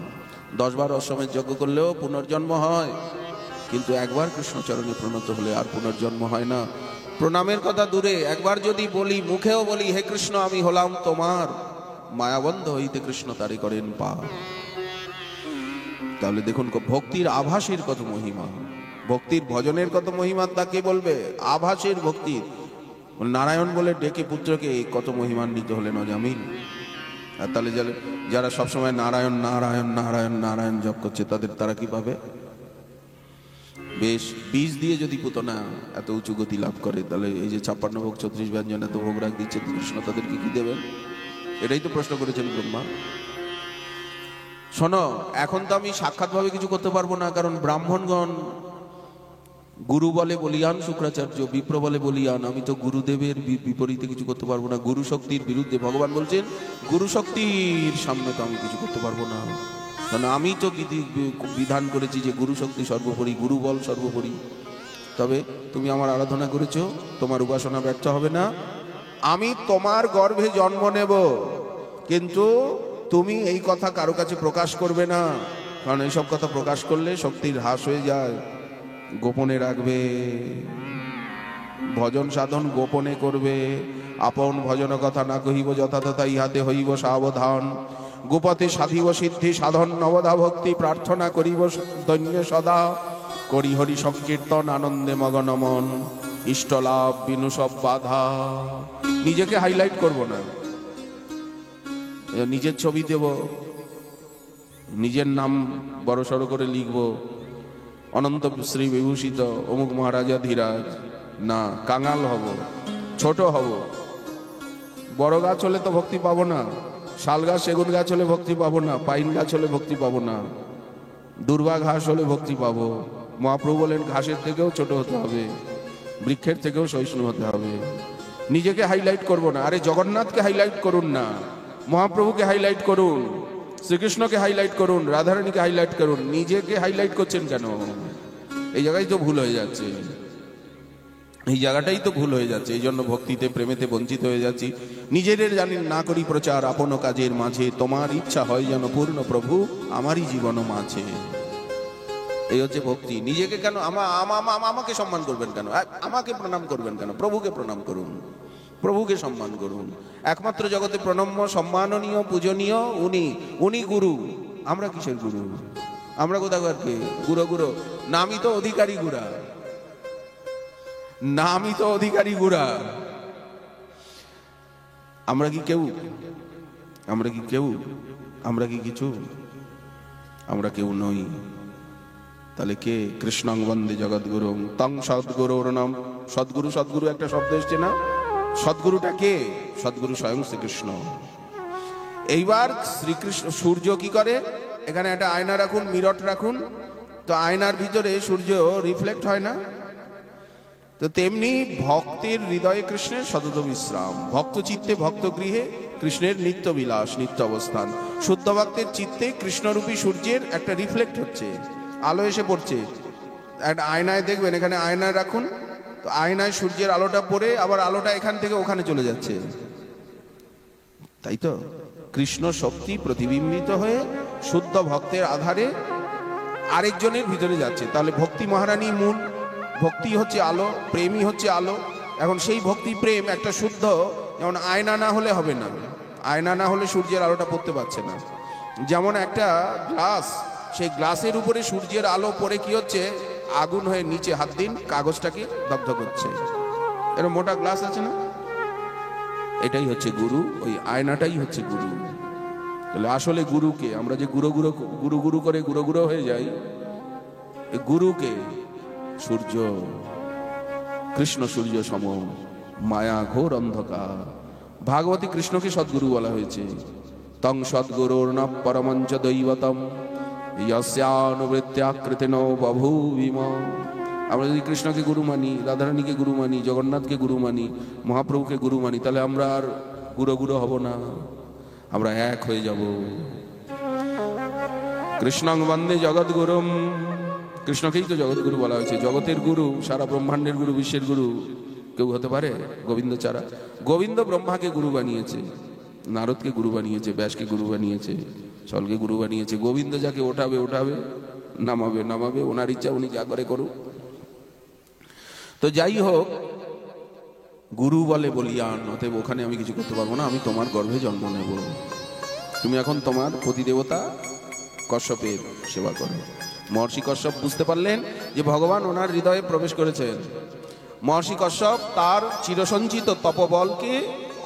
10 বার অশ্বমেধ যজ্ঞ করলেও পুনর্জন্ম হয়, কিন্তু একবার কৃষ্ণচরণে প্রণত হলে আর পুনর্জন্ম হয় না। প্রণামের কথা দূরে, একবার যদি বলি, মুখেও বলি, হে কৃষ্ণ আমি হলাম তোমার, মায়াবন্ধ হইতে কৃষ্ণ তারি করেন পা। তাহলে দেখুন ভক্তির আভাসের কত মহিমা, ভক্তির ভজনের কত মহিমা, তা কে বলবে? আভাসের ভক্তির। নারায়ণ বলে ডেকে পুত্রকে কত মহিমান্বিত হলেন অজামিল। আর তাহলে যারা সবসময় নারায়ণ নারায়ণ নারায়ণ নারায়ণ জপ করছে তারা কি পাবে? বেশ, বীজ দিয়ে যদি পুতনা এত উঁচু গতি লাভ করে, তাহলে এই যে 56 ভোগ 34 ব্যঞ্জন এত ভোগ রাখ দিচ্ছে কৃষ্ণ, তাদেরকে কি দেবেন? এটাই তো প্রশ্ন করেছেন ব্রহ্মা। শোনো, এখন তো আমি সাক্ষাৎভাবে কিছু করতে পারবো না, কারণ ব্রাহ্মণগণ গুরু বলে বলিয়ান শুক্রাচার্য, বিপ্র বলে বলিয়ান, আমি তো গুরুদেবের বিপরীতে কিছু করতে পারবো না, গুরু শক্তির বিরুদ্ধে। ভগবান বলছেন গুরু শক্তির সামনে তো আমি কিছু করতে পারবো না, কারণ আমি তো বিধান করেছি যে গুরু শক্তি সর্বোপরি, গুরু বল সর্বোপরি। তবে তুমি আমার আরাধনা করেছো, তোমার উপাসনা ব্যর্থ হবে না। আমি তোমার গর্ভে জন্ম নেব, কিন্তু তুমি এই কথা কারো কাছে প্রকাশ করবে না, কারণ এইসব কথা প্রকাশ করলে শক্তির হ্রাস হয়ে যায়। গোপনে রাখবে, ভজন সাধন গোপনে করবে। আপন ভজন কথা না কহিব যথাতথা, ইহাতে হইব সাবধান। গোপতে সাধিব সিদ্ধি সাধন নবদা ভক্তি, প্রার্থনা করিব দৈন্য সদা। করি হরি সংকীর্তন আনন্দে মগন মন, ইষ্ট লাভ বিনু সব বাধা। নিজেকে হাইলাইট করব না, নিজের ছবি দেব, নিজের নাম বড় সড়ো করে লিখব, অনন্ত শ্রী বিভূষিত অমুক মহারাজা ধীরাজ না। কাঙাল হব, ছোট হব। বড় গাছ হলে তো ভক্তি পাবো না, শাল গাছ সেগুন গাছ হলে ভক্তি পাবো না, পাইন গাছ হলে ভক্তি পাবো না। দুর্বা ঘাস হলে ভক্তি পাবো। মহাপ্রভু বলেন ঘাসের থেকেও ছোট হতে হবে, বৃক্ষের থেকেও সহিষ্ণু হতে হবে। নিজেকে হাইলাইট করব না, আরে জগন্নাথকে হাইলাইট করুন না, মহাপ্রভুকে হাইলাইট করুন, শ্রীকৃষ্ণকে হাইলাইট করুন, রাধারানীকে হাইলাইট করুন। নিজেকে হাইলাইট করছেন কেন? এই জায়গায় তো ভুল হয়ে যাচ্ছে, এই জায়গাটাই তো ভুল হয়ে যাচ্ছে। এই জন্য ভক্তিতে প্রেমেতে বঞ্চিত হয়ে যাচ্ছি। নিজেদের জানি না করি প্রচার আপন কাজের মাঝে, তোমার ইচ্ছা হয় যেন পূর্ণ প্রভু আমারই জীবন মাঝে। এই হচ্ছে ভক্তি। নিজেকে কেন আমাকে সম্মান করবেন কেন? আমাকে প্রণাম করবেন কেন? প্রভুকে প্রণাম করুন, প্রভুকে সম্মান করুন। একমাত্র জগতে প্রণম্য সম্মাননীয় পূজনীয় উনি, উনি গুরু। আমরা কিসের গুরু? আমরা কোথাকার কে? গুরু গুরু নামই তো অধিকারী গুরা, নামই তো অধিকারী গুরা। আমরা কি কেউ? আমরা কি কেউ? আমরা কি কিছু? আমরা কেউ নই। তাহলে কে? কৃষ্ণং বন্দে জগৎগুরু তং সদ্গুরুর নাম। সদ্গুরু, সদ্গুরু একটা শব্দ এসছে না? সদ্গুরুটা কে? সদ্গুরু স্বয়ং শ্রীকৃষ্ণ। এইবার শ্রীকৃষ্ণ, সূর্য কি করে? এখানে একটা আয়না রাখুন, মিরট রাখুন, তো আয়নার ভিতরে সূর্য রিফ্লেক্ট হয় না? তো তেমনি ভক্তের হৃদয়ে কৃষ্ণের সতত বিশ্রাম, ভক্ত চিত্তে ভক্ত গৃহে কৃষ্ণের নিত্য বিলাস, নিত্য অবস্থান। শুদ্ধ ভক্তের চিত্তে কৃষ্ণরূপী সূর্যের একটা রিফ্লেক্ট হচ্ছে, আলো এসে পড়ছে। একটা আয়নায় দেখবেন, এখানে আয়নায় রাখুন, তো আয়নায় সূর্যের আলোটা পড়ে আবার আলোটা এখান থেকে ওখানে চলে যাচ্ছে, তাই তো? কৃষ্ণ শক্তি প্রতিবিম্বিত হয়ে শুদ্ধ ভক্তের আধারে আরেকজনের ভিতরে যাচ্ছে। তাহলে ভক্তি মহারানী মূল, ভক্তি হচ্ছে আলো, প্রেমই হচ্ছে আলো। এখন সেই ভক্তি প্রেম একটা শুদ্ধ, যেমন আয়না না হলে হবে না, আয়না না হলে সূর্যের আলোটা পড়তে পারছে না। যেমন একটা গ্লাস, সেই গ্লাসের উপরে সূর্যের আলো পড়ে কি হচ্ছে? আগুন হয়ে নিচে হাত দিন, কাগজটাকে দগ্ধ করছে। এরকম মোটা গ্লাস আছে না? এটাই হচ্ছে গুরু, ওই আয়নাটাই হচ্ছে গুরু। তাহলে আসলে গুরুকে, আমরা যে গুরু গুরু গুরু গুরু করে গুরু গুরু হয়ে যাই, গুরুকে সূর্য, কৃষ্ণ সূর্য সম, মায়া ঘোর অন্ধকার। ভাগবতী কৃষ্ণকে সদ্গুরু বলা হয়েছে। তং সদ্গুরুর ন পরমঞ্চ দৈবতম ইয়ানুবৃত্যাকৃতেন বভূবিম। আমরা যদি কৃষ্ণকে গুরু মানি, রাধারানীকে গুরু মানি, জগন্নাথকে গুরু মানি, মহাপ্রভুকে গুরু মানি, তাহলে আমরা আর গুরু গুরু হব না, আমরা এক হয়ে যাব। কৃষ্ণং বন্দে জগৎগুরুম, কৃষ্ণকেই তো জগৎগুরু বলা হয়েছে। জগতের গুরু, সারা ব্রহ্মাণ্ডের গুরু, বিশ্বের গুরু কেউ হতে পারে? গোবিন্দ ছাড়া। গোবিন্দ ব্রহ্মাকে গুরু বানিয়েছে, নারদকে গুরু বানিয়েছে, ব্যাসকে গুরু বানিয়েছে, সকলকে গুরু বানিয়েছে। গোবিন্দ যাকে ওঠাবে ওঠাবে, নামাবে নামাবে, ওনার ইচ্ছা, উনি যা করে করুক। তো যাই হোক, গুরু বলে বলিয়ান, অতএব ওখানে আমি কিছু করতে পারবো না, আমি তোমার গর্ভে জন্ম নেব, তুমি এখন তোমার প্রতিদেবতা কশ্যপের সেবা করো। মহর্ষি কশ্যপ বুঝতে পারলেন যে ভগবান ওনার হৃদয়ে প্রবেশ করেছেন। মহর্ষি কশ্যপ তার চিরসঞ্চিত তপবলকে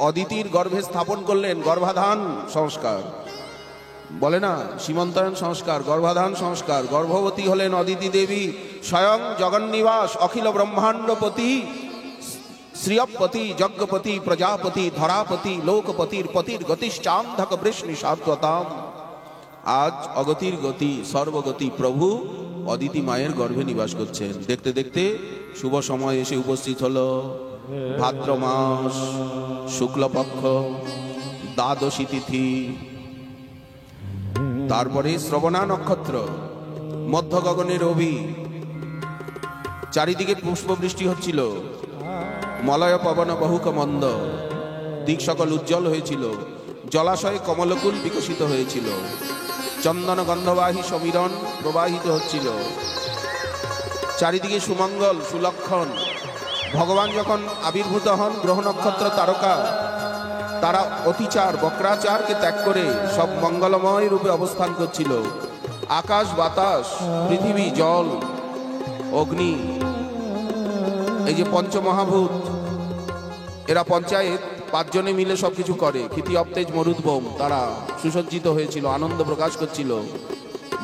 অদিতির গর্ভে স্থাপন করলেন। গর্ভাধান সংস্কার বলে না, সীমন্তায়ন সংস্কার, গর্ভাধান সংস্কার। গর্ভবতী হলেন অদিতি দেবী, স্বয়ং জগন্নিবাস, অখিল ব্রহ্মাণ্ডপতি, শ্রিয়পতি, যজ্ঞপতি, প্রজাপতি, ধরাপতি, লোকপতির পতির গতিশ্চান্ধক বৃষ্ণি সাত্বতাম। আজ অগতির গতি, সর্বগতি প্রভু অদিতি মায়ের গর্ভে নিবাস করছেন। দেখতে দেখতে শুভ সময় এসে উপস্থিত হলো। ভাদ্র মাস, শুক্লপক্ষ, দ্বাদশী তিথি, তারপরে শ্রবণা নক্ষত্র, মধ্য গগনের রবি, চারিদিকে পুষ্পবৃষ্টি হচ্ছিল, মলয় পবন বহুক মন্দ, দিক সকল উজ্জ্বল হয়েছিল, জলাশয়ে কমলকুল বিকশিত হয়েছিল, চন্দন গন্ধবাহী সমীরণ প্রবাহিত হচ্ছিল, চারিদিকে সুমঙ্গল সুলক্ষণ। ভগবান যখন আবির্ভূত হন, গ্রহ নক্ষত্র তারকা তারা অতিচার বক্রাচারকে ত্যাগ করে সব মঙ্গলময় রূপে অবস্থান করছিল। আকাশ বাতাস, পৃথিবী, জল, অগ্নি, এই যে পঞ্চমহাভূত, এরা পঞ্চায়েত পাঁচজনে মিলে সবকিছু করে। ক্ষিতি অবতেজ মরুদ্ভৌম, তারা সুসজ্জিত হয়েছিল, আনন্দ প্রকাশ করছিল।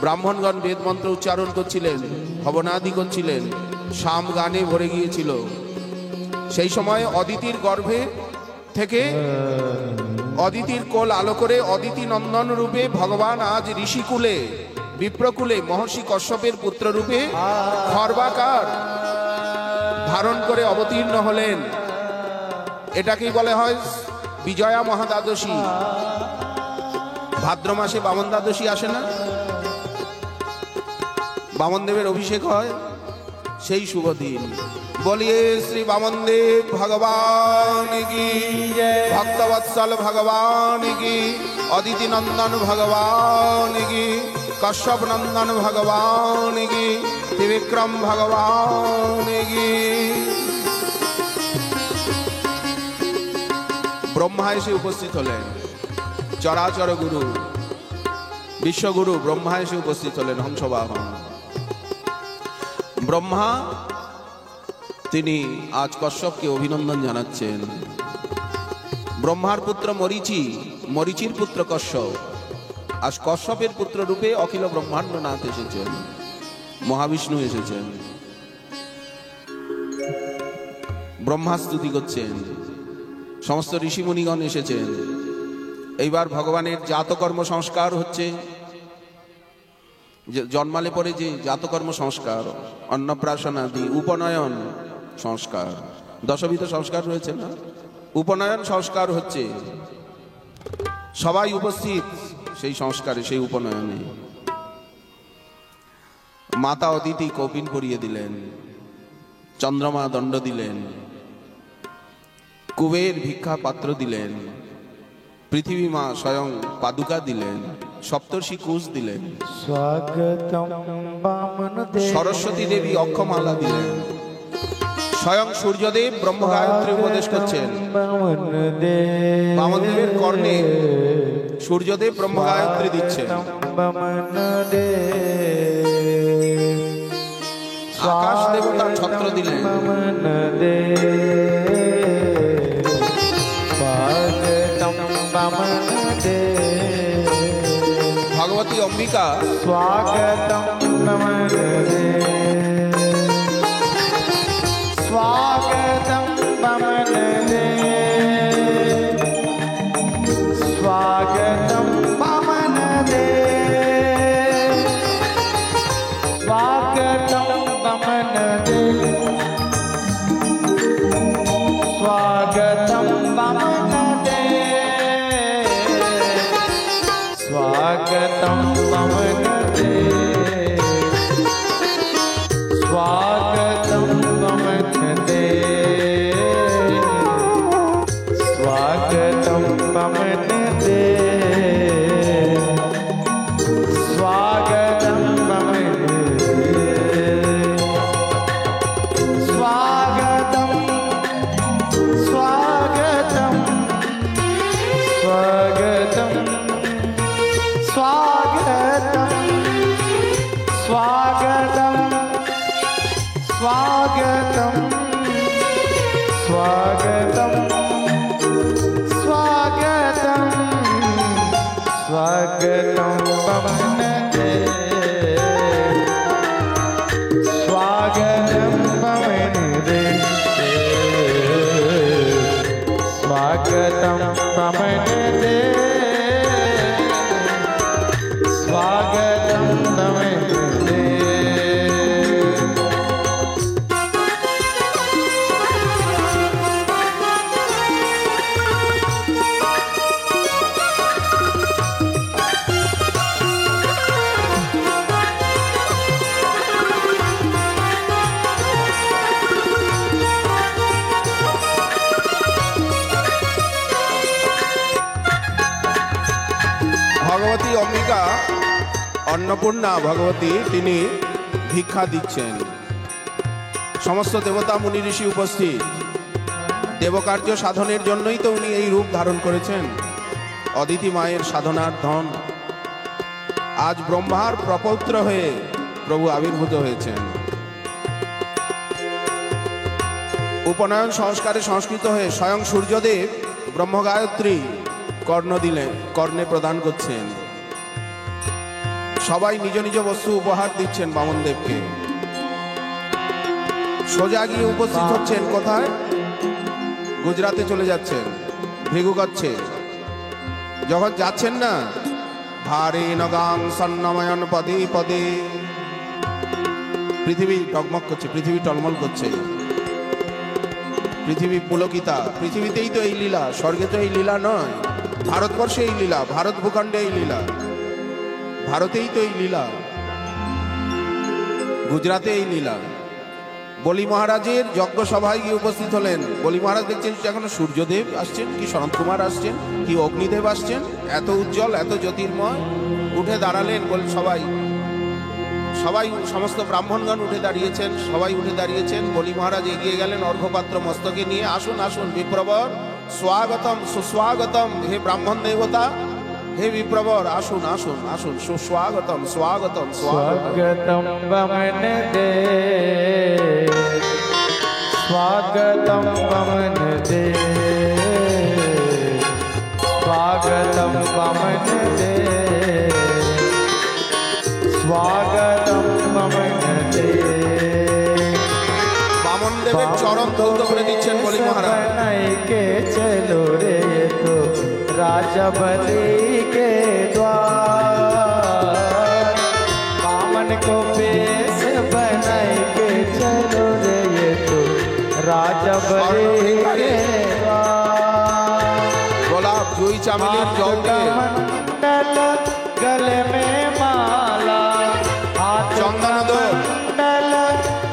ব্রাহ্মণগণ বেদ মন্ত্র উচ্চারণ করছিলেন, হবনাদি করছিলেন, শাম গানে ভরে গিয়েছিল। সেই সময় অদিতির গর্ভে থেকে অদিতির কোল আলো করে অদিতি নন্দন রূপে ভগবান আজ ঋষিকুলে বিপ্রকুলে মহর্ষি কশ্যপের পুত্ররূপে খর্বাকার ধারণ করে অবতীর্ণ হলেন। এটাকেই বলা হয় বিজয়া মহাদ্বাদশী। ভাদ্র মাসে বামন দ্বাদশী আসে না, বামনদেবের অভিষেক হয়, সেই শুভ দিন। বলিয়ে শ্রী বামনদেব ভগবান কি, ভক্তবৎসল ভগবান কি, অদিতি নন্দন ভগবান কি, কশ্যপ নন্দন ভগবান কি, ত্রিবিক্রম ভগবান কি। ব্রহ্মা এসে উপস্থিত হলেন, চরাচর গুরু বিশ্বগুরু ব্রহ্মা এসে উপস্থিত হলেন হংসবাহন। ব্রহ্মা তিনি আজ কশ্যপকে অভিনন্দন জানাচ্ছেন। ব্রহ্মার পুত্র মরীচি, মরীচির পুত্র কশ্যপ, আজ কশ্যপের পুত্র রূপে অখিল ব্রহ্মাণ্ডনাথ এসেছেন, মহাবিষ্ণু এসেছেন। ব্রহ্মা স্তুতি করছেন, সমস্ত ঋষিমুনিগণ এসেছেন। এইবার ভগবানের জাতকর্ম সংস্কার হচ্ছে। জন্মালে পরে যে জাতকর্ম সংস্কার, অন্নপ্রাশন আদি, উপনয়ন সংস্কার, দশবিধ সংস্কার রয়েছে না, উপনয়ন সংস্কার হচ্ছে। সবাই উপস্থিত সেই সংস্কারে, সেই উপনয়নে। মাতা অদিতি কৌপিন পরিয়ে দিলেন, চন্দ্রমা দণ্ড দিলেন, কুবের ভিক্ষা পাত্র দিলেন, পৃথিবী মা স্বয়ং পাদুকা দিলেন, সপ্তর্ষি কুশ দিলেন, সরস্বতী দেবী অক্ষমালা দিলেন, স্বয়ং সূর্যদেব ব্রহ্মগায়ত্রী উপদেশ করছেন। বামনদেবের কর্ণে সূর্যদেব ব্রহ্মগায়ত্রী দিচ্ছেন। আকাশ দেবতা ছত্র দিলেন। ভগবতী অম্বিকা স্বাগতম নমস্তে, স্বাগতম বমনদে, স্বাগতম বমনদে, স্বাগতম বমনদে, স্বাগতম বমনদে, স্বাগতম বমনদে, স্বাগতম বমনদে, স্বাগতম বমনদে, স্বাগতম বমনদে, স্বাগতম, স্বাগতম, স্বাগতম, স্বাগতম, স্বাগতম, স্বাগতম, স্বাগতম, স্বাগতম, স্বাগতম বমনদে, স্বাগতম বমনদে, স্বাগতম বমনদে, স্বাগতম বমনদে। ভগবতী অম্বিকা অন্নপূর্ণা ভগবতী তিনি ভিক্ষা দিচ্ছেন। সমস্ত দেবতা মুনি ঋষি উপস্থিত। দেবকার্য সাধনের জন্যই তো উনি এই রূপ ধারণ করেছেন, অদিতি মায়ের সাধনার ধন। আজ ব্রহ্মার প্রপৌত্র হয়ে প্রভু আবির্ভূত হয়েছেন। উপনয়ন সংস্কারে সংস্কৃত হয়ে স্বয়ং সূর্যদেব ব্রহ্মগায়ত্রী কর্ণে প্রদান করছেন। সবাই নিজ নিজ বস্তু উপহার দিচ্ছেন বামনদেবকে। সোজা গিয়ে উপস্থিত হচ্ছেন কোথায়? গুজরাতে চলে যাচ্ছেন ভৃগুকচ্ছে। যখন যাচ্ছেন না, ভারে নগাং সন্নময়ন পদে পদে। পৃথিবী টকমক করছে, পৃথিবী টলমল করছে, পৃথিবী পুলকিতা। পৃথিবীতেই তো এই লীলা, স্বর্গে তো এই লীলা নয়। ভারতবর্ষে এই লীলা, ভারত ভূখণ্ডে এই লীলা, ভারতেই তো এই লীলা, গুজরাটে এই লীলা। বলি মহারাজের যজ্ঞ সভায় গিয়ে উপস্থিত হলেন। বলি মহারাজ দেখছেন এখন সূর্যদেব আসছেন, কি সনৎ কুমার আসছেন, কি অগ্নিদেব আসছেন, এত উজ্জ্বল, এত জ্যোতির্ময়। উঠে দাঁড়ালেন, বলে সবাই সমস্ত ব্রাহ্মণগণ উঠে দাঁড়িয়েছেন, সবাই উঠে দাঁড়িয়েছেন। বলি মহারাজ এগিয়ে গেলেন অর্ঘ্যপাত্র মস্তকে নিয়ে। আসুন আসুন বিপ্রবর, স্বাগতম সুস্বাগতম। হে ব্রাহ্মণ দেবতা, হে বিপ্রবর, আসুন আসুন আসুন, সুস্বাগতম স্বাগতম স্বাগতম বমন দে, স্বাগতম বমন দে, স্বাগতম বমন দে, স্বাগতম বমন দে। বামন দেবের চরণ ধৌত করে দিচ্ছেন বলি মহারাজ। के चलो रे तो राजा बलि के द्वार, बामन को बेस बनाए के चलो रे तो राजा बलि के द्वार। গোলাপ জুই চামেলির জল দিয়ে, मंडल गले में माला, চন্দন मंडल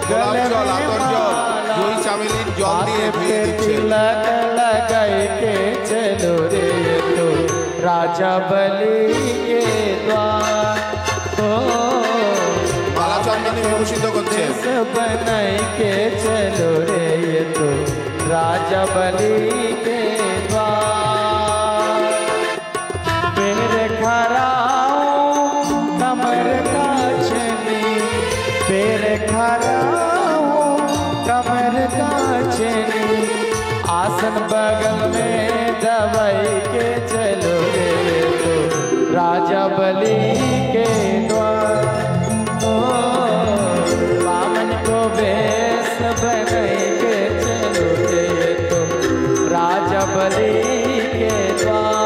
গোলাপ गले জল, में আতর জল, জুই চামেলির জল দিয়ে ধুয়ে দিচ্ছেন। तिलक लगाए के चलो रे तो राजा बलि के द्वार। ओ মালা চন্দনে বিভূষিত করছেন। देश बनाए के चलो रे तो राजा बलि के द्वार। मेरे खराओ कमर का छनी, मेरे खराओ कमर का छनी, आसन बगल में दवाई के चलो रे तो राजा बलि के द्वार। ओ बामन को बेस बनाए के चलो रे तो राजा बलि के द्वार।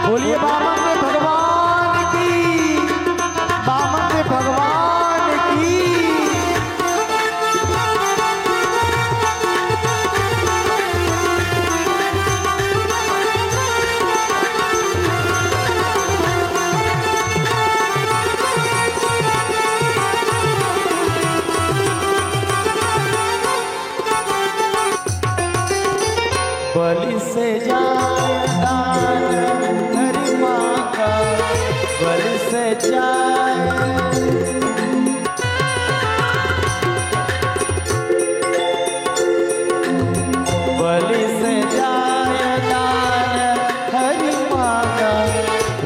बोलिए बामन के भगवान की, बामन के भगवान की। बलि से जाए दान हरि माँ का, बलि से जाए बलि से जाए दान हरि माँ का,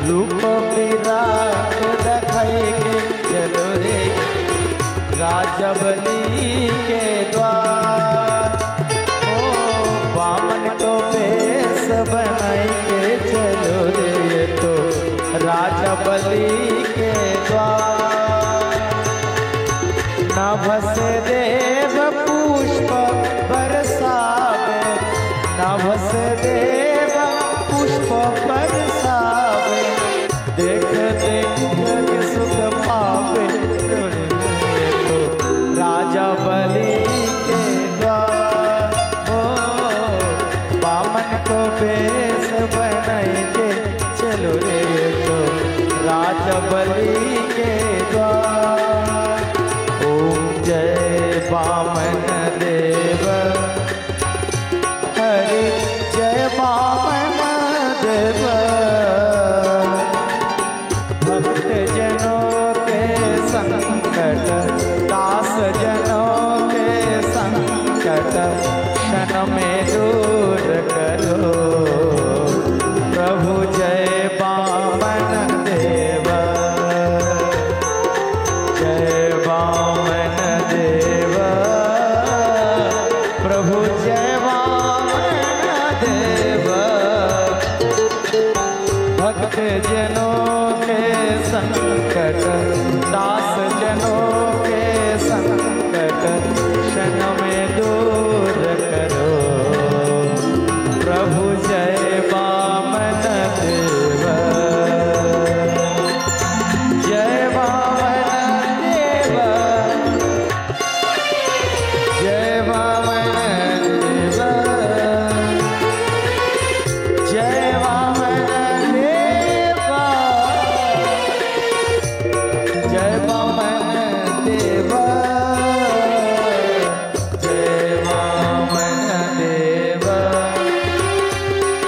रूप विराट दिखाएंगे चलो रे राजा बलि के द्वार। ओ बामन को बेस बनाएंगे चलो रे तो राजा बलि के द्वार। नभ से देव पुष्प बरसावे, नभ से देव पुष्प बरसावे, देख देख के सुख पावे तो राजा बलि के द्वार। ओ बामन को बेस बनाएंगे चलो रे तो राजा बलि के द्वार। ओम जय बामन देव, हरि जय बामन देव। भक्त जनों के संकट, दास जनों के संकट, क्षण में दूर करो प्रभु जय बामन देव। जय बामन देव, प्रभु जय बामन देव। भक्त जनों के संकट दास जनों के संकट क्षण में दूर करो। प्रभु जय वामन देव, जय वामन देव, जय वामन देव, जय वामन देव, जय वामन देव, जय वामन देव।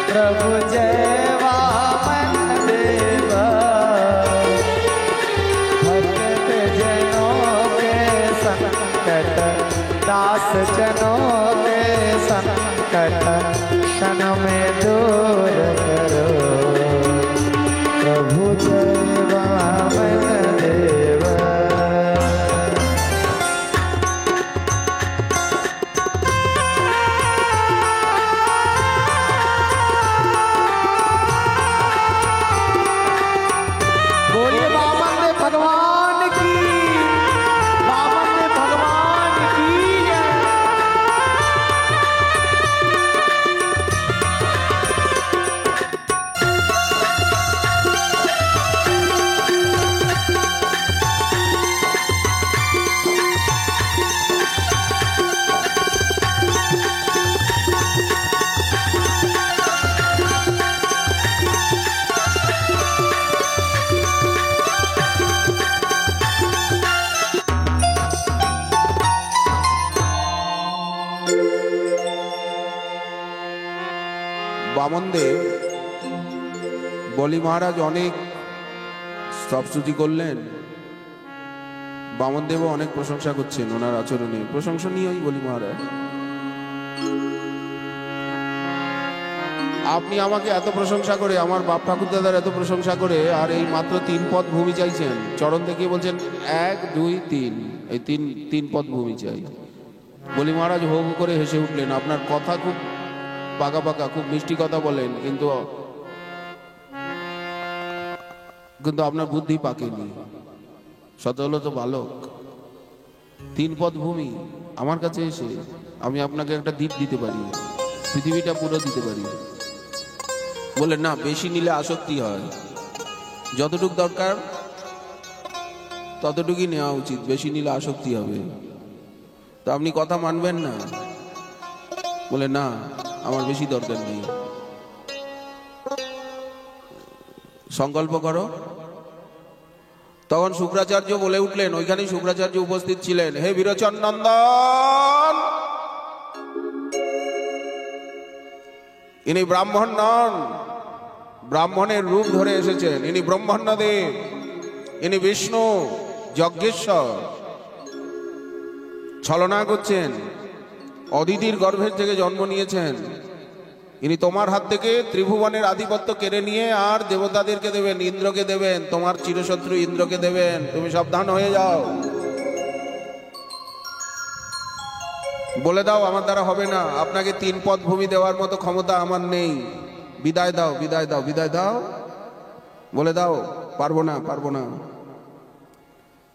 प्रभु जय वामन देव, भक्त जनों के संकट दास जनों के संकट क्षण में दूर करो। प्रभु जय वामन देव। बोलिए वामन देव भगवान की, वामन देव भगवान की जय। বামনদেব বলি মহারাজ অনেক স্তবস্তুতি করলেন, বামনদেবও অনেক প্রশংসা করছেন ওনার আচরণে, প্রশংসনীয়ই বলি মহারাজ। আপনি আমাকে এত প্রশংসা করে, আমার বাপ ঠাকুর দাদার এত প্রশংসা করে, আর এই মাত্র 3 পদ ভূমি চাইছেন, চরণ দেখিয়ে বলছেন 1 2 3, এই তিন পদ ভূমি চাই। বলি মহারাজ হো হো করে হেসে উঠলেন। আপনার কথা খুব পাকা পাকা, খুব মিষ্টি কথা বলেন, কিন্তু আপনার বুদ্ধি পাকেনি। শত হলো তো বালক, 3 পদ ভূমি আমার কাছে এসে আমি আপনাকে একটা দ্বীপ দিতে পারি, পৃথিবীটা পুরো দিতে পারি। বলে না, বেশি নিলে আসক্তি হয়, যতটুকু দরকার ততটুকুই নেওয়া উচিত, বেশি নিলে আসক্তি হবে। তো আপনি কথা মানবেন না? বলে না, আমার বেশি দরকার নেই। সংকল্প করো। তখন শুক্রাচার্য বলে উঠলেন, ওইখানেই শুক্রাচার্য উপস্থিত ছিলেন, হে বিরোচন নন্দন, ইনি ব্রাহ্মণ নন, ব্রাহ্মণের রূপ ধরে এসেছেন। ইনি ব্রহ্মণ্যদেব, ইনি বিষ্ণু যজ্ঞেশ্বর। ছলনা করছেন, অদিতির গর্ভের থেকে জন্ম নিয়েছেন। ইনি তোমার হাত থেকে ত্রিভুবনের আধিপত্য কেড়ে নিয়ে আর দেবতাদেরকে দেবেন, ইন্দ্রকে দেবেন, তোমার চিরশত্রু ইন্দ্রকে দেবেন। তুমি সাবধান হয়ে যাও। বলে দাও আমার দ্বারা হবে না, আপনাকে 3 পদ ভূমি দেওয়ার মতো ক্ষমতা আমার নেই। বিদায় দাও, বিদায় দাও, বিদায় দাও। বলে দাও পারবো না, পারবো না।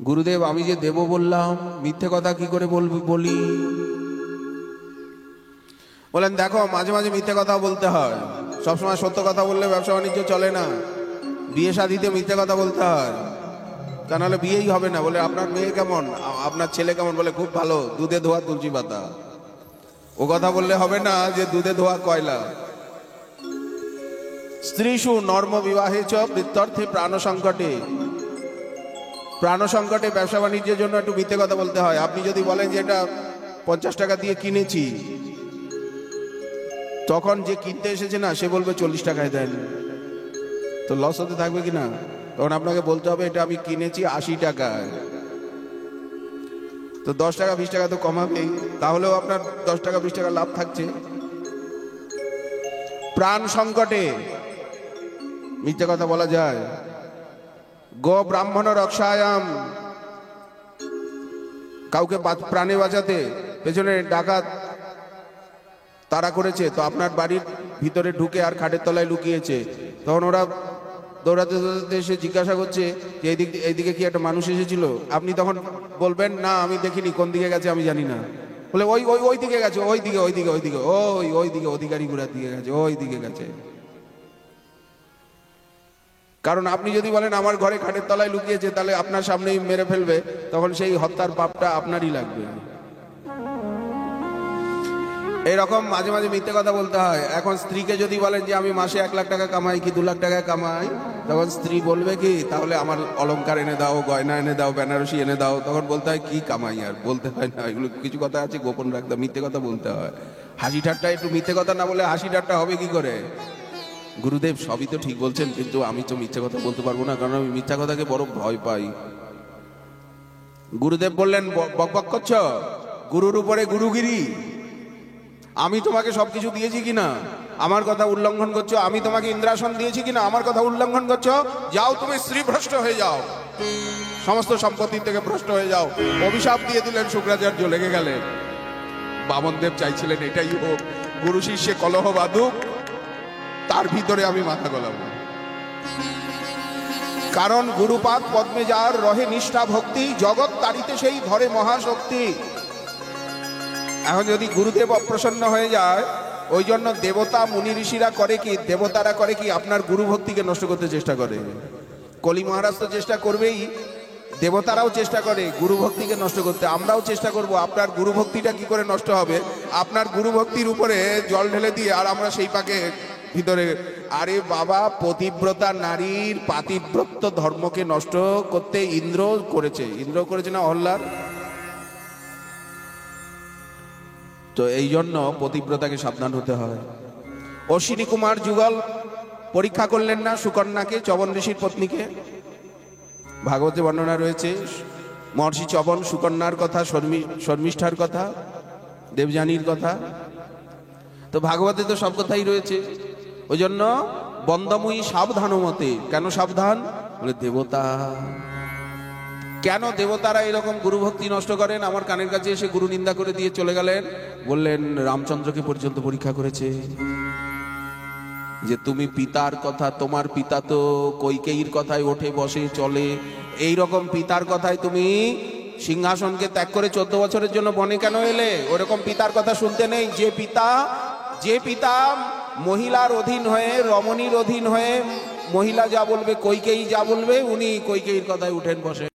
গুরুদেব, আমি যে দেব বললাম, মিথ্যে কথা কি করে বলি? বলেন দেখো, মাঝে মাঝে মিথ্যে কথা বলতে হয়, সবসময় সত্য কথা বললে ব্যবসা বাণিজ্য চলে না। বিয়ে শাদিতে মিথ্যে কথা বলতে হয়, তা নাহলে বিয়েই হবে না। বলে আপনার মেয়ে কেমন, আপনার ছেলে কেমন? বলে খুব ভালো, দুধে ধোয়া তুলসী পাতা। ও কথা বললে হবে না যে দুধে ধোয়া কয়লা। স্ত্রীষু নর্ম বিবাহে চ বৃত্তর্থে প্রাণ সংকটে, প্রাণ সংকটে ব্যবসা বাণিজ্যের জন্য একটু মিথ্যে কথা বলতে হয়। আপনি যদি বলেন যে এটা 50 টাকা দিয়ে কিনেছি, তখন যে কিনতে এসেছে না, সে বলবে 40 টাকায় দেন, তো লস হতে থাকবে কিনা? তখন আপনাকে বলতে হবে এটা আমি কিনেছি 80 টাকায়। তো 10 টাকা 20 টাকা তো কমাবেই, তাহলেও আপনার 10 টাকা 20 টাকা লাভ থাকছে। প্রাণ সংকটে মিথ্যে কথা বলা যায়। গো ব্রাহ্মণ রক্ষায়াম, কাউকে প্রাণে বাঁচাতে পেছনে ডাকাত তারা করেছে, তো আপনার বাড়ির ভিতরে ঢুকে আর খাটের তলায় লুকিয়েছে, তখন ওরা দৌড়াতে দৌড়াতে এসে জিজ্ঞাসা করছে যে এইদিকে কি একটা মানুষ এসেছিল? আপনি তখন বলবেন না আমি দেখিনি, কোন দিকে গেছে আমি জানি না। বলে ওই ওই ওই দিকে গেছে, ওই দিকে ওই দিকে ওই দিকে ওই দিকে অধিকারী গুড়ার দিকে গেছে, ওই দিকে গেছে। কারণ আপনি যদি বলেন আমার ঘরে খাটের তলায় লুকিয়েছে, তাহলে আপনার সামনেই মেরে ফেলবে, তখন সেই হত্যার পাপটা আপনারই লাগবে। এরকম মাঝে মাঝে মিথ্যে কথা বলতে হয়। এখন স্ত্রীকে যদি বলেন যে আমি মাসে 1 লাখ টাকা কামাই কি 2 লাখ টাকা কামাই, তখন স্ত্রী বলবে কি তাহলে আমার অলংকার এনে দাও, গয়না এনে দাও, বেনারসি এনে দাও। তখন বলতে হয় কি কামাই, আর বলতে হয় না। এগুলো কিছু কথা আছে গোপন রাখতে, মিথ্যে কথা বলতে হয়। হাসি ঠাট্টা একটু মিথ্যে কথা না বলে হাসি ঠাট্টা হবে কি করে? গুরুদেব সবই তো ঠিক বলছেন, কিন্তু আমি তো মিথ্যে কথা বলতে পারবো না, কারণ আমি মিথ্যা কথাকে বড় ভয় পাই। গুরুদেব বললেন বকবক করছ, গুরুর উপরে গুরুগিরি। আমি তোমাকে সবকিছু দিয়েছি কিনা, আমার কথা উল্লঙ্ঘন করছো। আমি তোমাকে ইন্দ্রাসন দিয়েছি কিনা, আমার কথা উল্লঙ্ঘন করছো। যাও তুমি স্ত্রী ভ্রষ্ট হয়ে যাও, সমস্ত সম্পত্তি থেকে ভ্রষ্ট হয়ে যাও। অভিশাপ দিয়ে দিলেন, শুক্রাচার্য লেগে গেলেন। বামনদেব চাইছিলেন এটাই হোক, গুরু শিষ্যে কলহ বাঁধুক, তার ভিতরে আমি মাথা গলাবো। কারণ গুরুপাদ পদ্মে যার রহে নিষ্ঠা ভক্তি, জগৎ তারিতে সেই ধরে মহাশক্তি। এখন যদি গুরুদেব অপ্রসন্ন হয়ে যায়, ওই জন্য দেবতা মুনি ঋষিরা করে কি, দেবতারা করে কি, আপনার গুরু ভক্তিকে নষ্ট করতে চেষ্টা করে। কলি মহারাজ তো চেষ্টা করবেই, দেবতারাও চেষ্টা করে গুরু ভক্তিকে নষ্ট করতে। আমরাও চেষ্টা করব আপনার গুরু ভক্তিটা কি করে নষ্ট হবে, আপনার গুরু ভক্তির উপরে জল ঢেলে দিয়ে আর আমরা সেই পাকে ভিতরে। আরে বাবা, পতিব্রতা নারীর পাতিব্রত ধর্মকে নষ্ট করতে ইন্দ্র করেছে না অহল্লার? তো এই জন্য পতিব্রতাকে সাবধান হতে হয়। অশ্বিনী কুমার যুগল পরীক্ষা করলেন না সুকন্যাকে, চবন ঋষির পত্নীকে? ভাগবতে বর্ণনা রয়েছে মহর্ষি চবন সুকন্যার কথা, শর্মিষ্ঠার কথা, দেবযানীর কথা। তো ভাগবতে তো সব কথাই রয়েছে। ওই জন্য বন্দময়ী সাবধান মতে। কেন সাবধান? বলে দেবতা। কেন দেবতারা এরকম গুরু ভক্তি নষ্ট করেন? আমার কানের কাছে এসে গুরু নিন্দা করে দিয়ে চলে গেলেন, বললেন রামচন্দ্রকে পর্যন্ত পরীক্ষা করেছে যে তুমি পিতার কথা, তোমার পিতা তো কৈকেয়ীর কথায় ওঠে বসে চলে, এই রকম পিতার কথায় তুমি সিংহাসনকে ত্যাগ করে 14 বছরের জন্য বনে কেন এলে? ওরকম পিতার কথা শুনতে নেই। যে পিতা মহিলার অধীন হয়ে, রমণীর অধীন হয়ে, মহিলা যা বলবে, কৈকেয়ী যা বলবে, উনি কৈকেয়ীর কথায় উঠেন বসে।